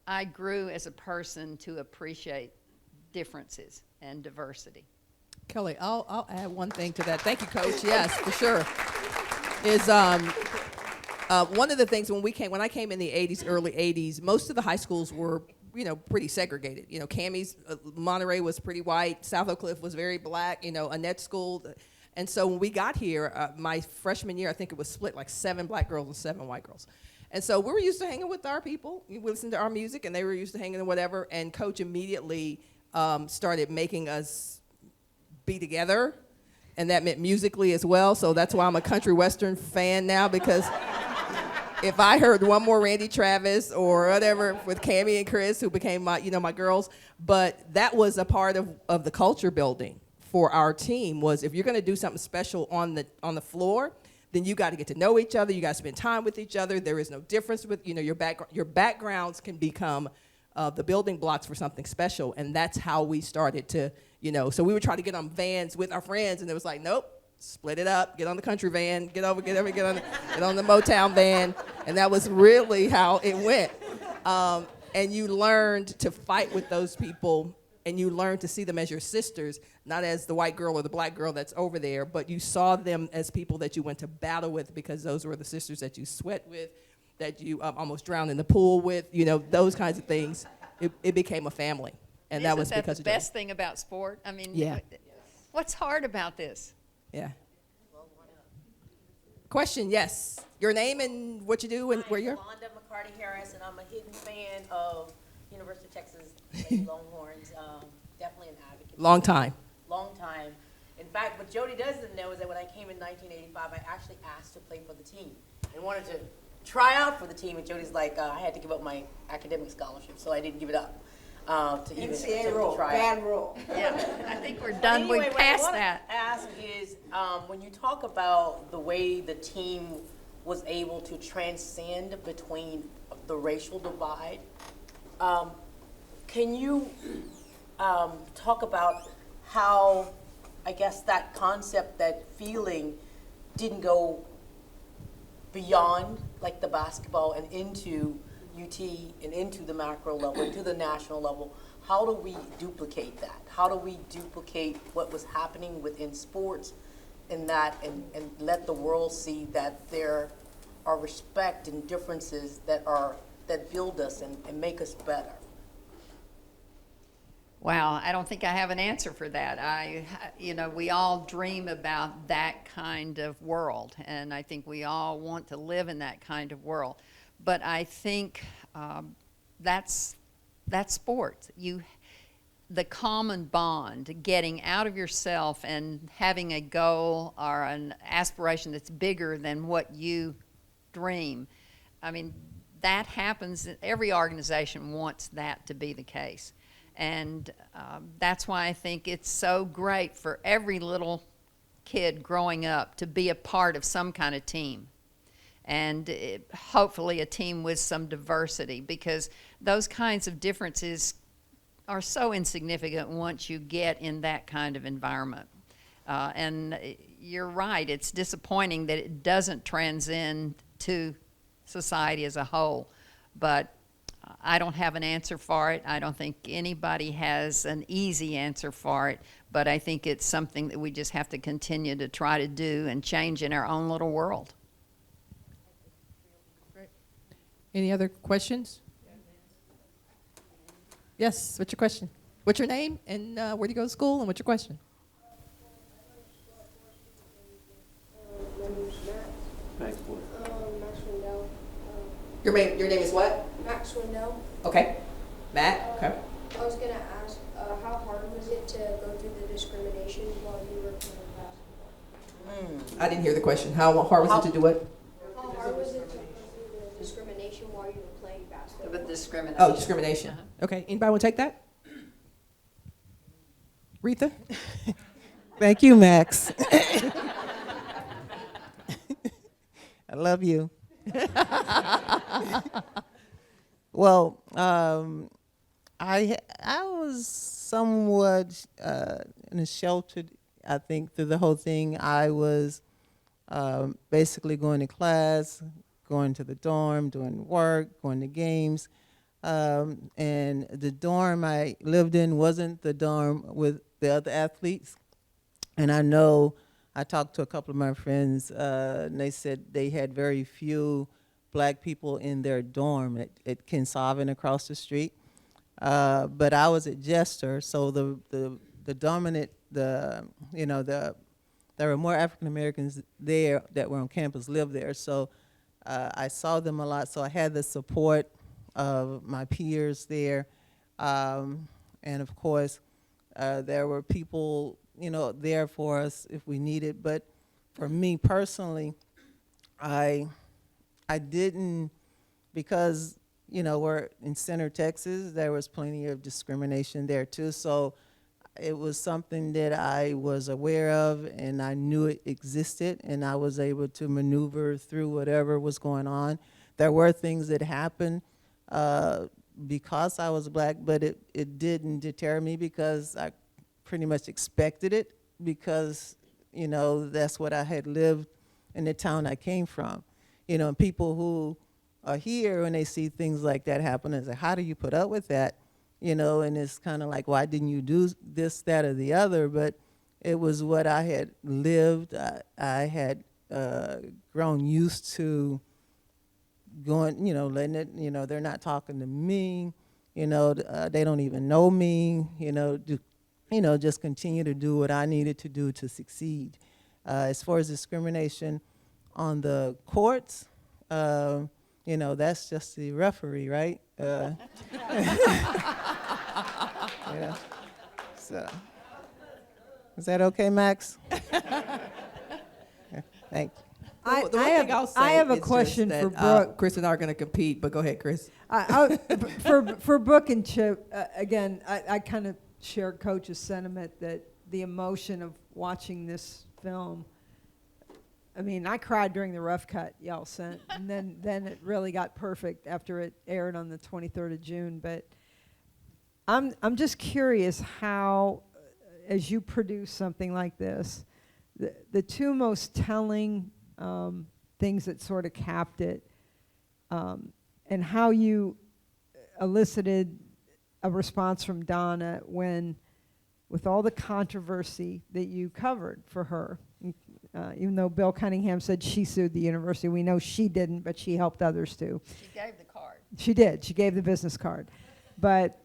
I grew as a person to appreciate differences and diversity. Kelly, I'll add one thing to that. Thank you, Coach. Yes, for sure. Is one of the things when I came in the 80s, early 80s, most of the high schools were, pretty segregated. Cammie's, Monterey was pretty white. South Oak Cliff was very black. Annette School. And so when we got here, my freshman year, I think it was split like 7 black girls and 7 white girls. And so we were used to hanging with our people. We listened to our music, and they were used to hanging and whatever. And Coach immediately started making us be together, and that meant musically as well. So that's why I'm a country western fan now, because if I heard one more Randy Travis or whatever with Cammie and Chris, who became my girls, but that was a part of the culture building for our team. Was if you're going to do something special on the floor, then you got to get to know each other. You got to spend time with each other. There is no difference with your backgrounds can become the building blocks for something special, and that's how we started to So we would try to get on vans with our friends, and it was like, nope, split it up, get on the country van, get on the Motown van, and that was really how it went. And you learned to fight with those people, and you learned to see them as your sisters, not as the white girl or the black girl that's over there, but you saw them as people that you went to battle with, because those were the sisters that you sweat with, that you almost drowned in the pool with, those kinds of things. It became a family, and that was because of the best thing about sport. I mean, yeah. What's hard about this? Yeah. Question, yes. Your name and what you do and where you're? I'm Yolanda McCarty Harris, and I'm a hidden fan of University of Texas Lady Longhorns. Definitely an advocate. Long time. Long time. In fact, what Jody doesn't know is that when I came in 1985, I actually asked to play for the team and wanted to try out for the team. And Jody's like, I had to give up my academic scholarship, so I didn't give it up. To even to try. Bad rule. Yeah, I think we're done. Anyway, We passed what I that. want to ask is, when you talk about the way the team was able to transcend between the racial divide, can you talk about how, I guess, that concept, that feeling didn't go beyond like the basketball and into UT and into the macro level, into the national level? How do we duplicate that? How do we duplicate what was happening within sports in that, and let the world see that there are respect and differences that build us and make us better? Wow, I don't think I have an answer for that. We all dream about that kind of world, and I think we all want to live in that kind of world. But I think that's sports. The common bond, getting out of yourself and having a goal or an aspiration that's bigger than what you dream. I mean, that happens. Every organization wants that to be the case. And that's why I think it's so great for every little kid growing up to be a part of some kind of team. And hopefully a team with some diversity, because those kinds of differences are so insignificant once you get in that kind of environment. And you're right, it's disappointing that it doesn't transcend to society as a whole. But I don't have an answer for it. I don't think anybody has an easy answer for it. But I think it's something that we just have to continue to try to do and change in our own little world. Any other questions? Yes, what's your question? What's your name, and where do you go to school, and what's your question? My name is Matt. Matt Swindell. Your name is what? Matt Swindell. Okay. Matt, okay. I was going to ask, how hard was it to go through the discrimination while you were playing basketball? I didn't hear the question. How hard was it to do what? How hard was it to go through the discrimination while you were playing basketball? With discrimination. Oh, discrimination. Okay. Anybody want to take that? Retha? Thank you, Max. I love you. Well, I was somewhat sheltered. I think through the whole thing, I was basically going to class, going to the dorm, doing work, going to games. And the dorm I lived in wasn't the dorm with the other athletes. And I know I talked to a couple of my friends, and they said they had very few black people in their dorm at Kinsolving across the street. But I was at Jester, so the dominant, there were more African Americans there that were on campus, lived there. So I saw them a lot, so I had the support of my peers there. And of course, there were people, there for us if we needed. But for me personally, I didn't, because, we're in Center, Texas, there was plenty of discrimination there too. So it was something that I was aware of, and I knew it existed, and I was able to maneuver through whatever was going on. There were things that happened because I was black, but it didn't deter me because I pretty much expected it, because, that's what I had lived in the town I came from. And people who are here, when they see things like that happen, and say, how do you put up with that? And it's kind of like, why didn't you do this, that, or the other? But it was what I had lived. I had grown used to going, letting it, they're not talking to me, they don't even know me, just continue to do what I needed to do to succeed. As far as discrimination on the courts, that's just the referee, right? So, is that okay, Max? Thank you. The one thing I'll say I have a is question just for that, Brooke. Chris and I are going to compete, but go ahead, Chris. For Brooke and Chip, again, I kind of share Coach's sentiment that the emotion of watching this film, I mean, I cried during the rough cut y'all sent, and then it really got perfect after it aired on the 23rd of June. But I'm just curious how, as you produce something like this, the two most telling things that sort of capped it, and how you elicited a response from Donna when, with all the controversy that you covered for her, even though Bill Cunningham said she sued the university, we know she didn't, but she helped others too. She gave the card. She did. She gave the business card. But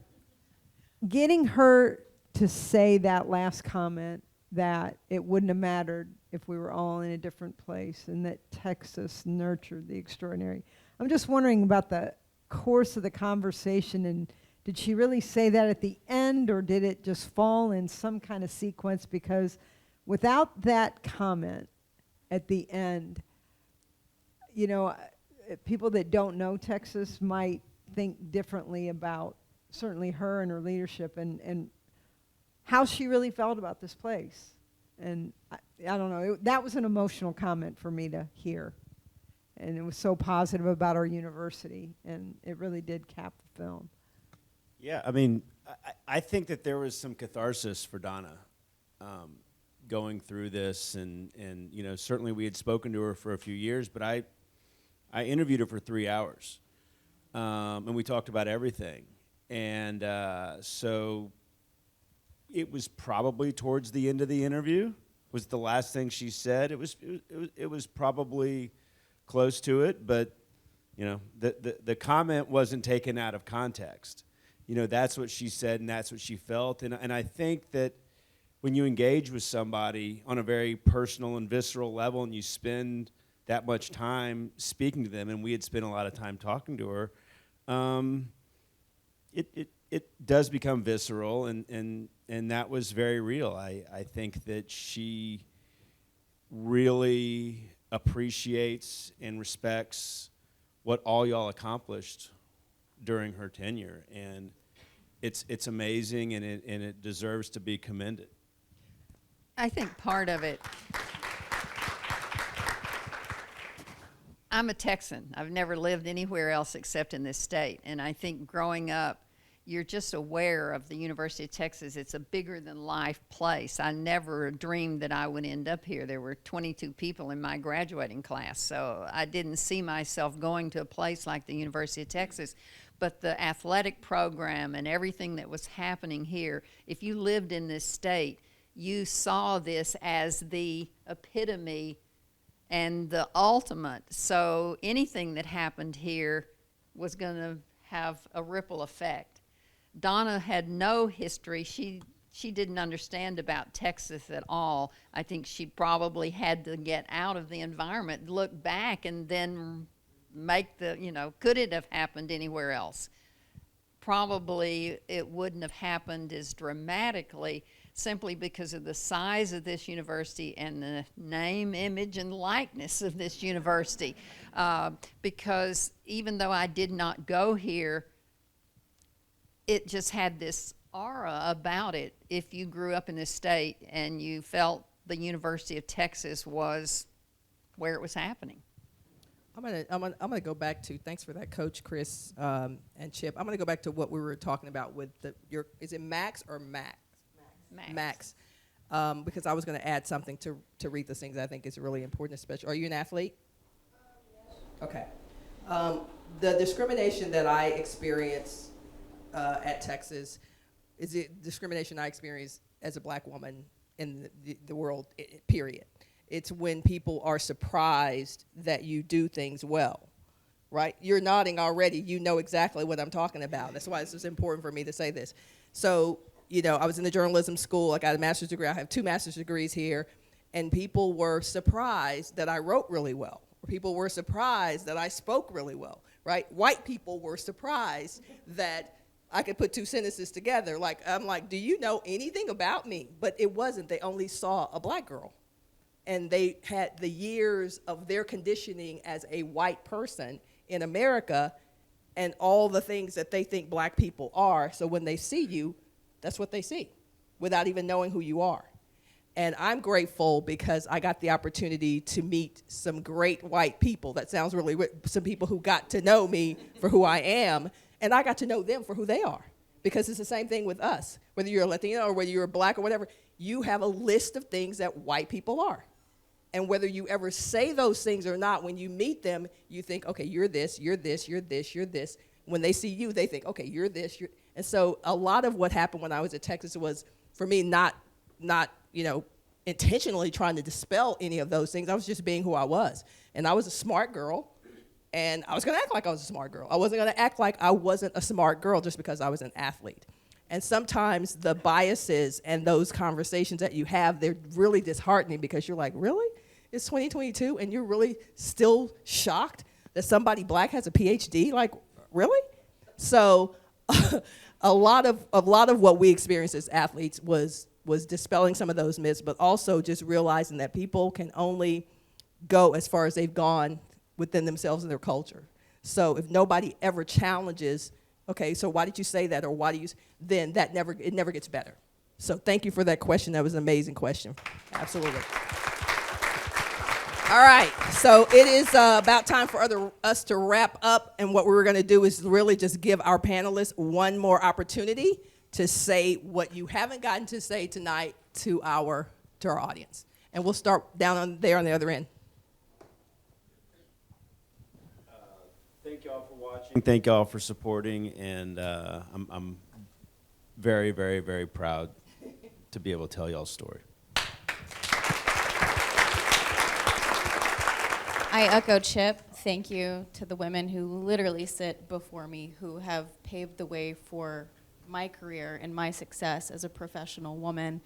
getting her to say that last comment, that it wouldn't have mattered if we were all in a different place, and that Texas nurtured the extraordinary. I'm just wondering about the course of the conversation, and did she really say that at the end, or did it just fall in some kind of sequence? Because without that comment at the end, people that don't know Texas might think differently about certainly her and her leadership and how she really felt about this place. And I don't know, that was an emotional comment for me to hear. And it was so positive about our university, and it really did cap the film. Yeah, I mean, I think that there was some catharsis for Donna going through this, and certainly we had spoken to her for a few years, but I interviewed her for 3 hours, and we talked about everything. And so it was probably towards the end of the interview, was the last thing she said. It was probably close to it, but the comment wasn't taken out of context. That's what she said, and that's what she felt. And I think that when you engage with somebody on a very personal and visceral level, and you spend that much time speaking to them, and we had spent a lot of time talking to her, it does become visceral, and that was very real. I think that she really appreciates and respects what all y'all accomplished during her tenure. And it's amazing, and it deserves to be commended. I think part of it, I'm a Texan. I've never lived anywhere else except in this state. And I think growing up, you're just aware of the University of Texas. It's a bigger than life place. I never dreamed that I would end up here. There were 22 people in my graduating class, so I didn't see myself going to a place like the University of Texas. But the athletic program and everything that was happening here, if you lived in this state, you saw this as the epitome and the ultimate. So anything that happened here was going to have a ripple effect. Donna had no history. She didn't understand about Texas at all. I think she probably had to get out of the environment, look back, and then make could it have happened anywhere else? Probably it wouldn't have happened as dramatically, simply because of the size of this university and the name, image, and likeness of this university. Because even though I did not go here, it just had this aura about it. If you grew up in this state and you felt the University of Texas was where it was happening. I'm gonna go back to, thanks for that, Coach Chris and Chip. I'm gonna go back to what we were talking about with is it Max or Max? Max. Because I was gonna add something to Retha's things I think is really important, especially. Are you an athlete? Yes. Okay. The discrimination that I experienced at Texas is it discrimination I experienced as a black woman in the world, period. It's when people are surprised that you do things well, right? You're nodding already. You know exactly what I'm talking about. That's why this is important for me to say this. So, I was in the journalism school. I got a master's degree. I have 2 master's degrees here. And people were surprised that I wrote really well. Or people were surprised that I spoke really well, right? White people were surprised that I could put 2 sentences together. I'm like, do you know anything about me? But it wasn't. They only saw a black girl. And they had the years of their conditioning as a white person in America and all the things that they think black people are. So when they see you, that's what they see without even knowing who you are. And I'm grateful because I got the opportunity to meet some great white people. That sounds really weird. Some people who got to know me for who I am. And I got to know them for who they are, because it's the same thing with us. Whether you're a Latino or whether you're black or whatever, you have a list of things that white people are. And whether you ever say those things or not, when you meet them, you think, okay, you're this, you're this, you're this, you're this. When they see you, they think, okay, you're this, you're. And so a lot of what happened when I was at Texas was, for me, not intentionally trying to dispel any of those things. I was just being who I was. And I was a smart girl. And I was going to act like I was a smart girl. I wasn't going to act like I wasn't a smart girl just because I was an athlete. And sometimes the biases and those conversations that you have, they're really disheartening, because you're like, really? It's 2022 and you're really still shocked that somebody black has a PhD? Like, really? So a lot of what we experienced as athletes was dispelling some of those myths, but also just realizing that people can only go as far as they've gone within themselves and their culture. So if nobody ever challenges, okay, so why did you say that, or why do you, then it never gets better. So thank you for that question. That was an amazing question. Absolutely. All right, so it is about time for us to wrap up, and what we were going to do is really just give our panelists one more opportunity to say what you haven't gotten to say tonight to our audience. And we'll start down there on the other end. Thank y'all for watching. Thank y'all for supporting, and I'm very, very, very proud to be able to tell y'all's story. I echo Chip. Thank you to the women who literally sit before me, who have paved the way for my career and my success as a professional woman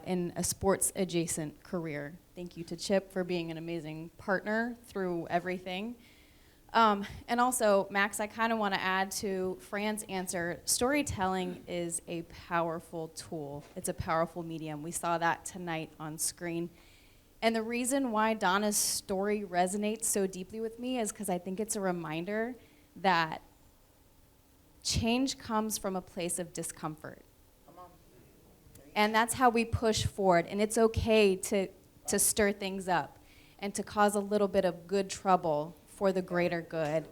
in a sports-adjacent career. Thank you to Chip for being an amazing partner through everything. And also, Max, I kind of want to add to Fran's answer. Storytelling is a powerful tool. It's a powerful medium. We saw that tonight on screen. And the reason why Donna's story resonates so deeply with me is because I think it's a reminder that change comes from a place of discomfort. And that's how we push forward. And it's okay to stir things up and to cause a little bit of good trouble for the greater good.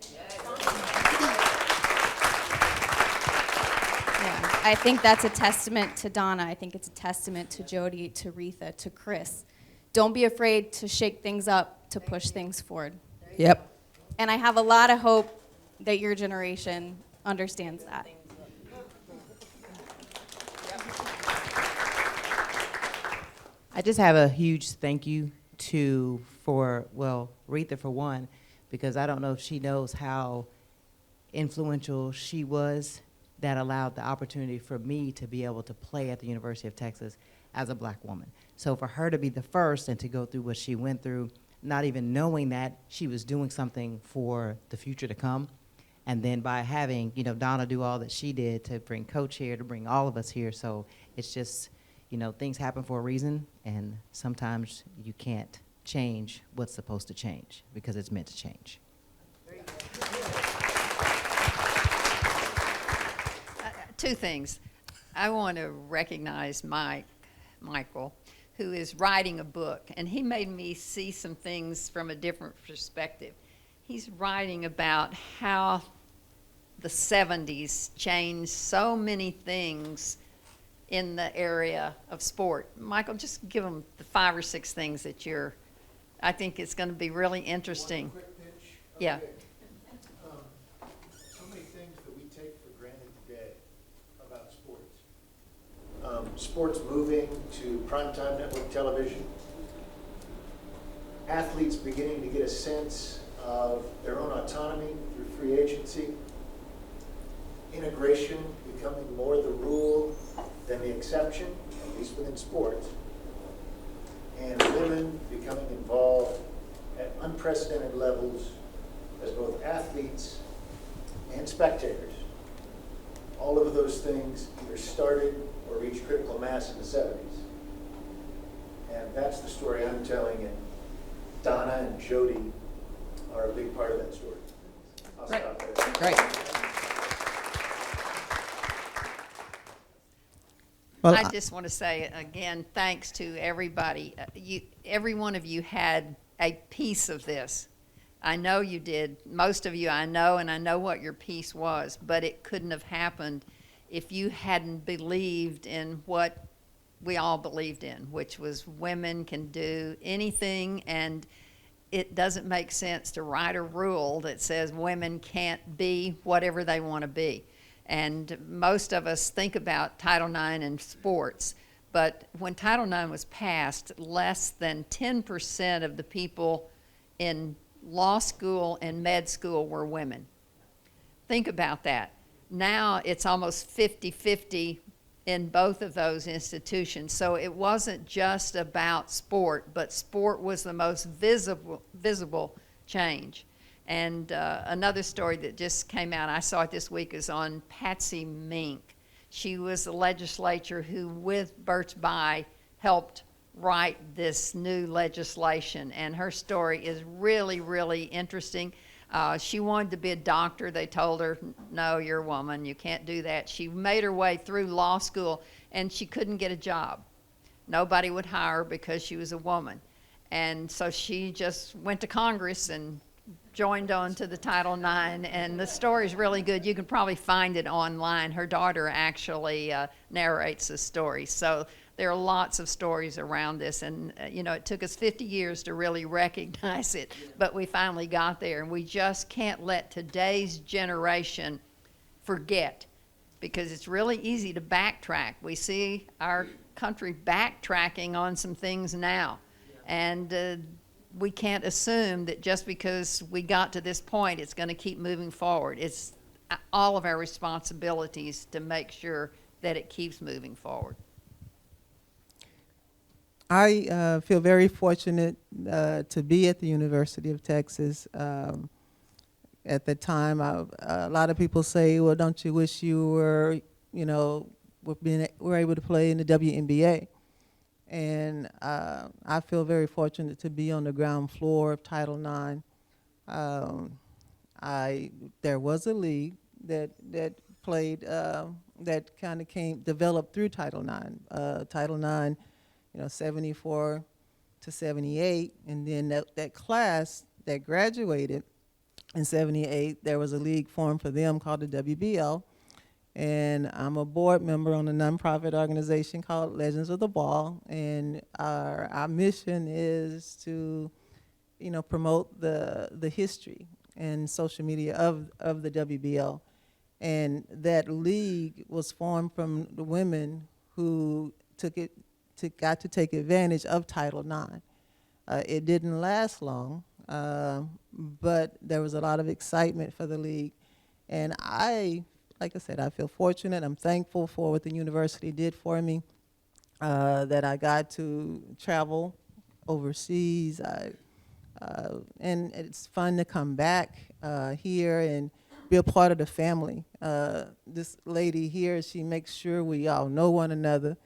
Yeah, I think that's a testament to Donna. I think it's a testament to Jody, to Retha, to Chris. Don't be afraid to shake things up, to push things forward. Yep. And I have a lot of hope that your generation understands that. I just have a huge thank you for Retha for one, because I don't know if she knows how influential she was that allowed the opportunity for me to be able to play at the University of Texas as a black woman. So for her to be the first and to go through what she went through, not even knowing that she was doing something for the future to come, and then by having, Donna do all that she did to bring Coach here, to bring all of us here, so it's just, things happen for a reason, and sometimes you can't change what's supposed to change because it's meant to change. Two things. I want to recognize Michael, who is writing a book, and he made me see some things from a different perspective. He's writing about how the 70s changed so many things in the area of sport. Michael, just give them the 5 or 6 things that I think it's going to be really interesting. One quick pitch? Yeah. Okay. So many things that we take for granted today about sports. Sports moving to primetime network television. Athletes beginning to get a sense of their own autonomy through free agency. Integration becoming more the rule than the exception, at least within sports. And women becoming involved at unprecedented levels as both athletes and spectators. All of those things either started or reached critical mass in the 70s. And that's the story I'm telling, and Donna and Jody are a big part of that story. I'll stop there. Great. Well, I just want to say again, thanks to everybody. Every one of you had a piece of this. I know you did. Most of you I know, and I know what your piece was, but it couldn't have happened if you hadn't believed in what we all believed in, which was women can do anything, and it doesn't make sense to write a rule that says women can't be whatever they want to be. And most of us think about Title IX in sports, but when Title IX was passed, less than 10% of the people in law school and med school were women. Think about that. Now it's almost 50-50 in both of those institutions. So it wasn't just about sport, but sport was the most visible change. And another story that just came out, I saw it this week, is on Patsy Mink. She was the legislator who, with Birch Bayh, helped write this new legislation. And her story is really, really interesting. She wanted to be a doctor. They told her, no, you're a woman. You can't do that. She made her way through law school, and she couldn't get a job. Nobody would hire her because she was a woman. And so she just went to Congress and joined on to the Title IX, and the story's really good. You can probably find it online. Her daughter actually narrates the story. So there are lots of stories around this, and it took us 50 years to really recognize it, but we finally got there, and we just can't let today's generation forget, because it's really easy to backtrack. We see our country backtracking on some things now, and we can't assume that just because we got to this point, it's going to keep moving forward. It's all of our responsibilities to make sure that it keeps moving forward. I feel very fortunate to be at the University of Texas. At the time, a lot of people say, well, don't you wish you were, were able to play in the WNBA? And I feel very fortunate to be on the ground floor of Title IX. There was a league that played that kind of developed through Title IX. Title IX, 74 to 78, and then that class that graduated in 78, there was a league formed for them called the WBL, and I'm a board member on a nonprofit organization called Legends of the Ball, and our mission is to, promote the history and social media of the WBL. And that league was formed from the women who got to take advantage of Title IX. It didn't last long, but there was a lot of excitement for the league. And like I said, I feel fortunate. I'm thankful for what the university did for me, that I got to travel overseas. And it's fun to come back here and be a part of the family. This lady here, she makes sure we all know one another.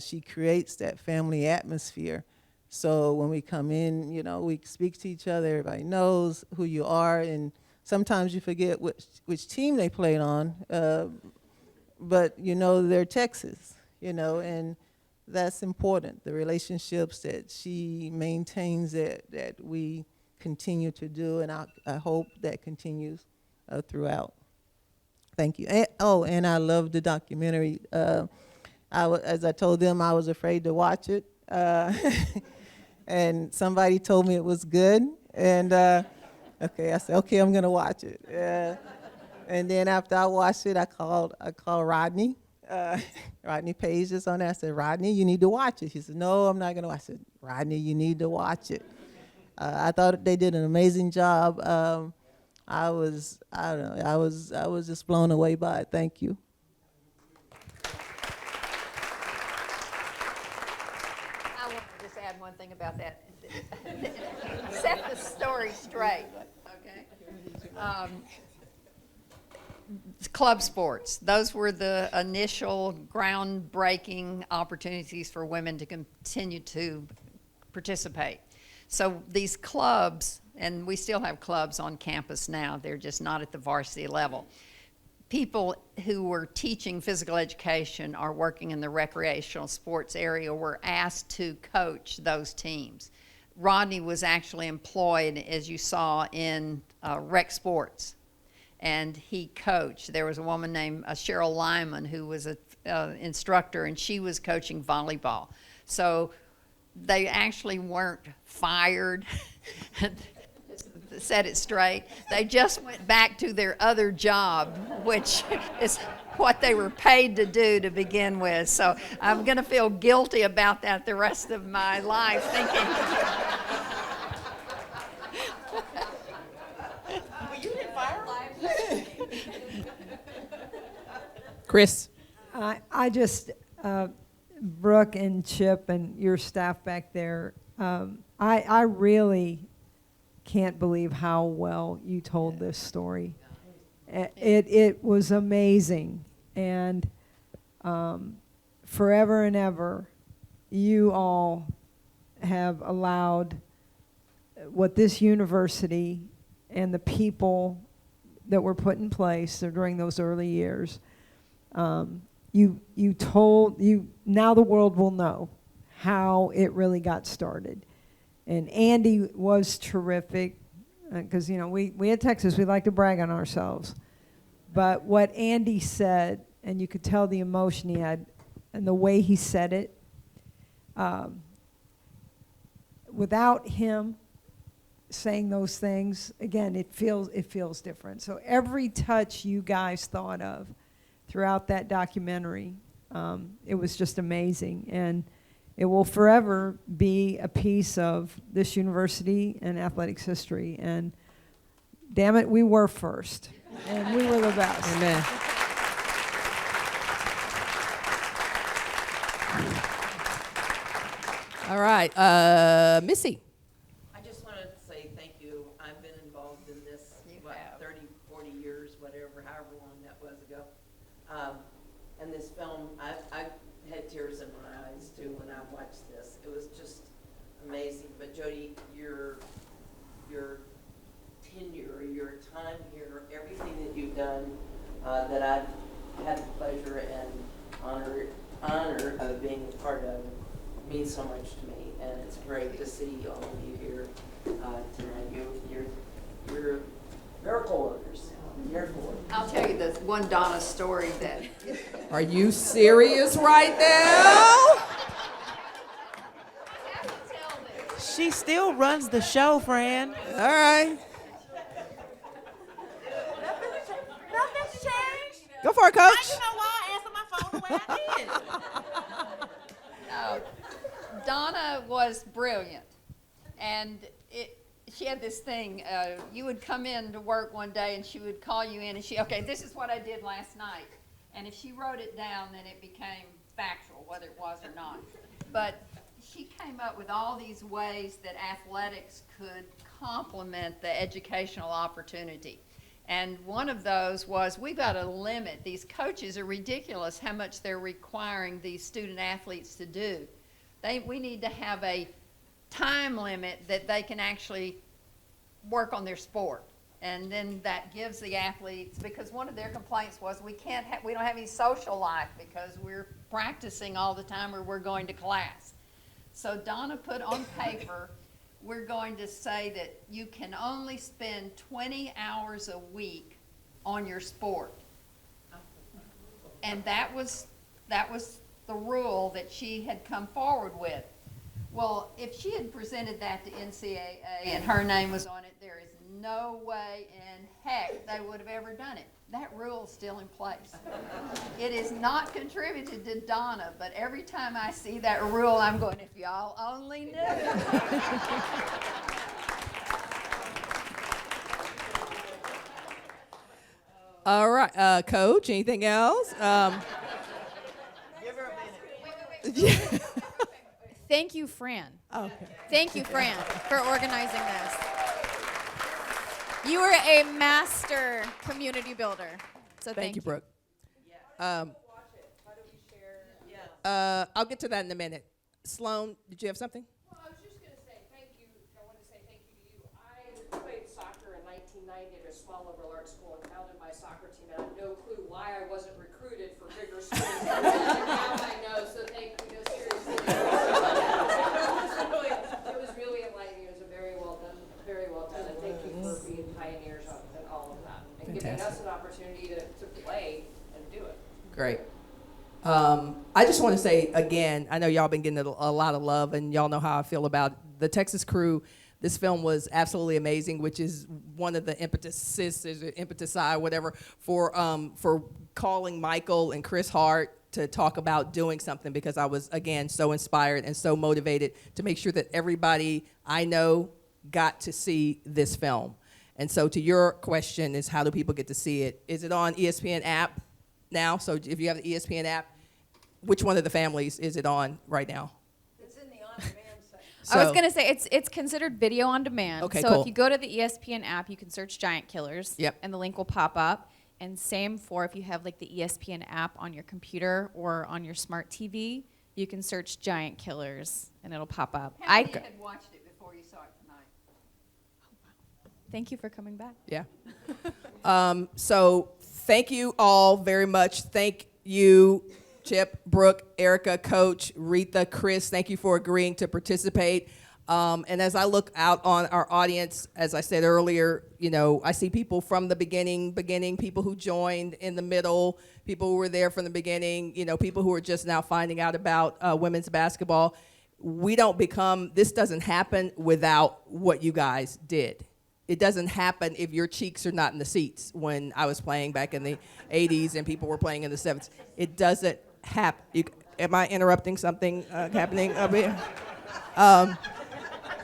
She creates that family atmosphere. So when we come in, we speak to each other. Everybody knows who you are, and sometimes you forget which team they played on, but they're Texas, and that's important. The relationships that she maintains that we continue to do, and I hope that continues throughout. Thank you. And I love the documentary. As I told them, I was afraid to watch it, and somebody told me it was good, and okay, I said, okay, I'm gonna watch it. And then after I watched it, I called Rodney. Rodney Page is on there. I said, Rodney, you need to watch it. He said, no, I'm not going to watch it. I said, Rodney, you need to watch it. I thought they did an amazing job. I was just blown away by it. Thank you. I want to just add one thing about that. Set the story straight, okay? Club sports, those were the initial groundbreaking opportunities for women to continue to participate. So these clubs, and we still have clubs on campus now, they're just not at the varsity level. People who were teaching physical education or working in the recreational sports area were asked to coach those teams. Rodney was actually employed, as you saw, in rec sports, and he coached. There was a woman named Cheryl Lyman who was an instructor, and she was coaching volleyball. So they actually weren't fired, set it straight. They just went back to their other job, which is what they were paid to do to begin with. So I'm going to feel guilty about that the rest of my life, thinking. You didn't fire him? Chris. I just, Brooke and Chip and your staff back there, I really can't believe how well you told this story. It was amazing, and forever and ever, you all have allowed what this university and the people that were put in place during those early years. You told, now the world will know how it really got started. And Andy was terrific, because we at Texas, we like to brag on ourselves. But what Andy said, and you could tell the emotion he had and the way he said it, without him saying those things, again, it feels different. So every touch you guys thought of throughout that documentary, it was just amazing. And it will forever be a piece of this university and athletics history. And damn it, we were first. And we were the best. Amen. All right, Missy. I just want to say thank you. I've been involved in this, 30, 40 years, whatever, however long that was ago. And this film, I had tears in my eyes, too, when I watched this. It was just amazing. But, Jody, your tenure, your time here, everything that you've done, that I've had the pleasure and honor of being a part of means so much to me, and it's great to see all of you here tonight. You're miracle workers. Miracle workers. I'll tell you this one Donna story that. Are you serious right now? She still runs the show, Fran. All right. Nothing's changed. Go for it, Coach. I know why I answered my phone the way I did. No, Donna was brilliant, and she had this thing. You would come in to work one day, and she would call you in, and okay, this is what I did last night. And if she wrote it down, then it became factual, whether it was or not. But she came up with all these ways that athletics could complement the educational opportunity. And one of those was, we've got to limit. These coaches are ridiculous how much they're requiring these student athletes to do. We need to have a time limit that they can actually work on their sport. And then that gives the athletes, because one of their complaints was we don't have any social life because we're practicing all the time or we're going to class. So Donna put on paper, we're going to say that you can only spend 20 hours a week on your sport. And that was the rule that she had come forward with. Well, if she had presented that to NCAA and her name was on it, there is no way in heck they would have ever done it. That rule is still in place. It is not contributed to Donna, but every time I see that rule, I'm going, if y'all only knew. All right, Coach, anything else? Give her a minute. Thank you, Fran. Okay. Thank you, Fran, for organizing this. You were a master community builder. So Thank you, Brooke. Yeah. I'll get to that in a minute. Sloan, did you have something? Well, I was just going to say thank you. I wanted to say thank you to you. I played soccer in 1990 at a small liberal arts school and founded my soccer team, and I have no clue why I wasn't recruited for bigger schools. Now I know, so thank you. No, seriously. It was really enlightening. It was very well done, and thank you for being pioneers in all of that and giving us an opportunity to play and do it. Great. I just want to say again, I know y'all been getting a lot of love, and y'all know how I feel about the Texas crew. This film was absolutely amazing, which is one of the impetusi, whatever, for calling Michael and Chris Hart to talk about doing something, because I was, again, so inspired and so motivated to make sure that everybody I know got to see this film. And so to your question is, how do people get to see it? Is it on ESPN app now? So if you have the ESPN app, which one of the families is it on right now? It's in the on-demand section. I was going to say, it's considered video on demand. Okay, so cool. if you go to the ESPN app, you can search Giant Killers. Yep. And the link will pop up. And same for if you have like the ESPN app on your computer or on your smart TV, you can search Giant Killers and it'll pop up. How many had watched it before you saw it tonight? Thank you for coming back. Yeah. So thank you all very much. Thank you, Chip, Brooke, Erica, Coach, Retha, Chris. Thank you for agreeing to participate. And as I look out on our audience, as I said earlier, you know, I see people from the beginning, people who joined in the middle, people who were there from the beginning, you know, people who are just now finding out about women's basketball. This doesn't happen without what you guys did. It doesn't happen if your cheeks are not in the seats when I was playing back in the 80s and people were playing in the 70s. It doesn't happen. Am I interrupting something happening up here?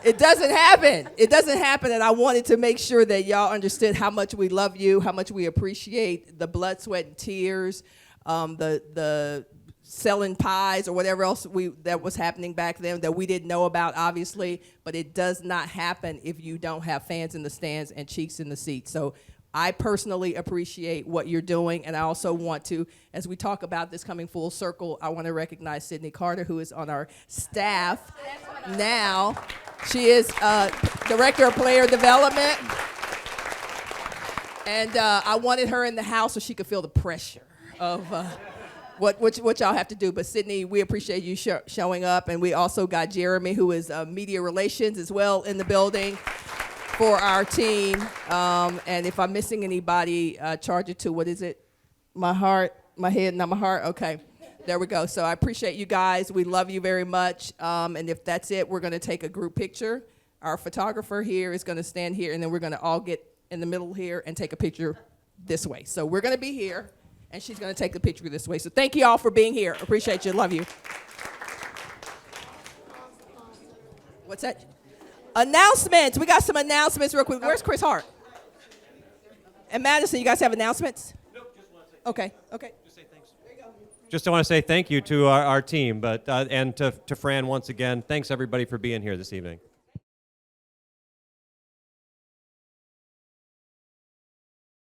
It doesn't happen. It doesn't happen, and I wanted to make sure that y'all understood how much we love you, how much we appreciate the blood, sweat, and tears, the selling pies or whatever else that was happening back then that we didn't know about, obviously, but it does not happen if you don't have fans in the stands and cheeks in the seats. So I personally appreciate what you're doing, and I also want to, as we talk about this coming full circle, I want to recognize Sydney Carter, who is on our staff now. She is Director of Player Development. And I wanted her in the house so she could feel the pressure of what y'all have to do. But Sydney, we appreciate you showing up. And we also got Jeremy, who is media relations as well, in the building for our team. And if I'm missing anybody, charge it to, what is it? My heart, my head, not my heart? Okay. There we go. So I appreciate you guys. We love you very much. And if that's it, we're going to take a group picture. Our photographer here is going to stand here, and then we're going to all get in the middle here and take a picture this way. So we're going to be here, and she's going to take the picture this way. So thank you all for being here. Appreciate you. Love you. What's that? Announcements. We got some announcements real quick. Where's Chris Hart? And Madison, you guys have announcements? Nope, just want to say. Okay. Just say thanks. There you go. Just want to say thank you to our team, and to Fran once again. Thanks, everybody, for being here this evening.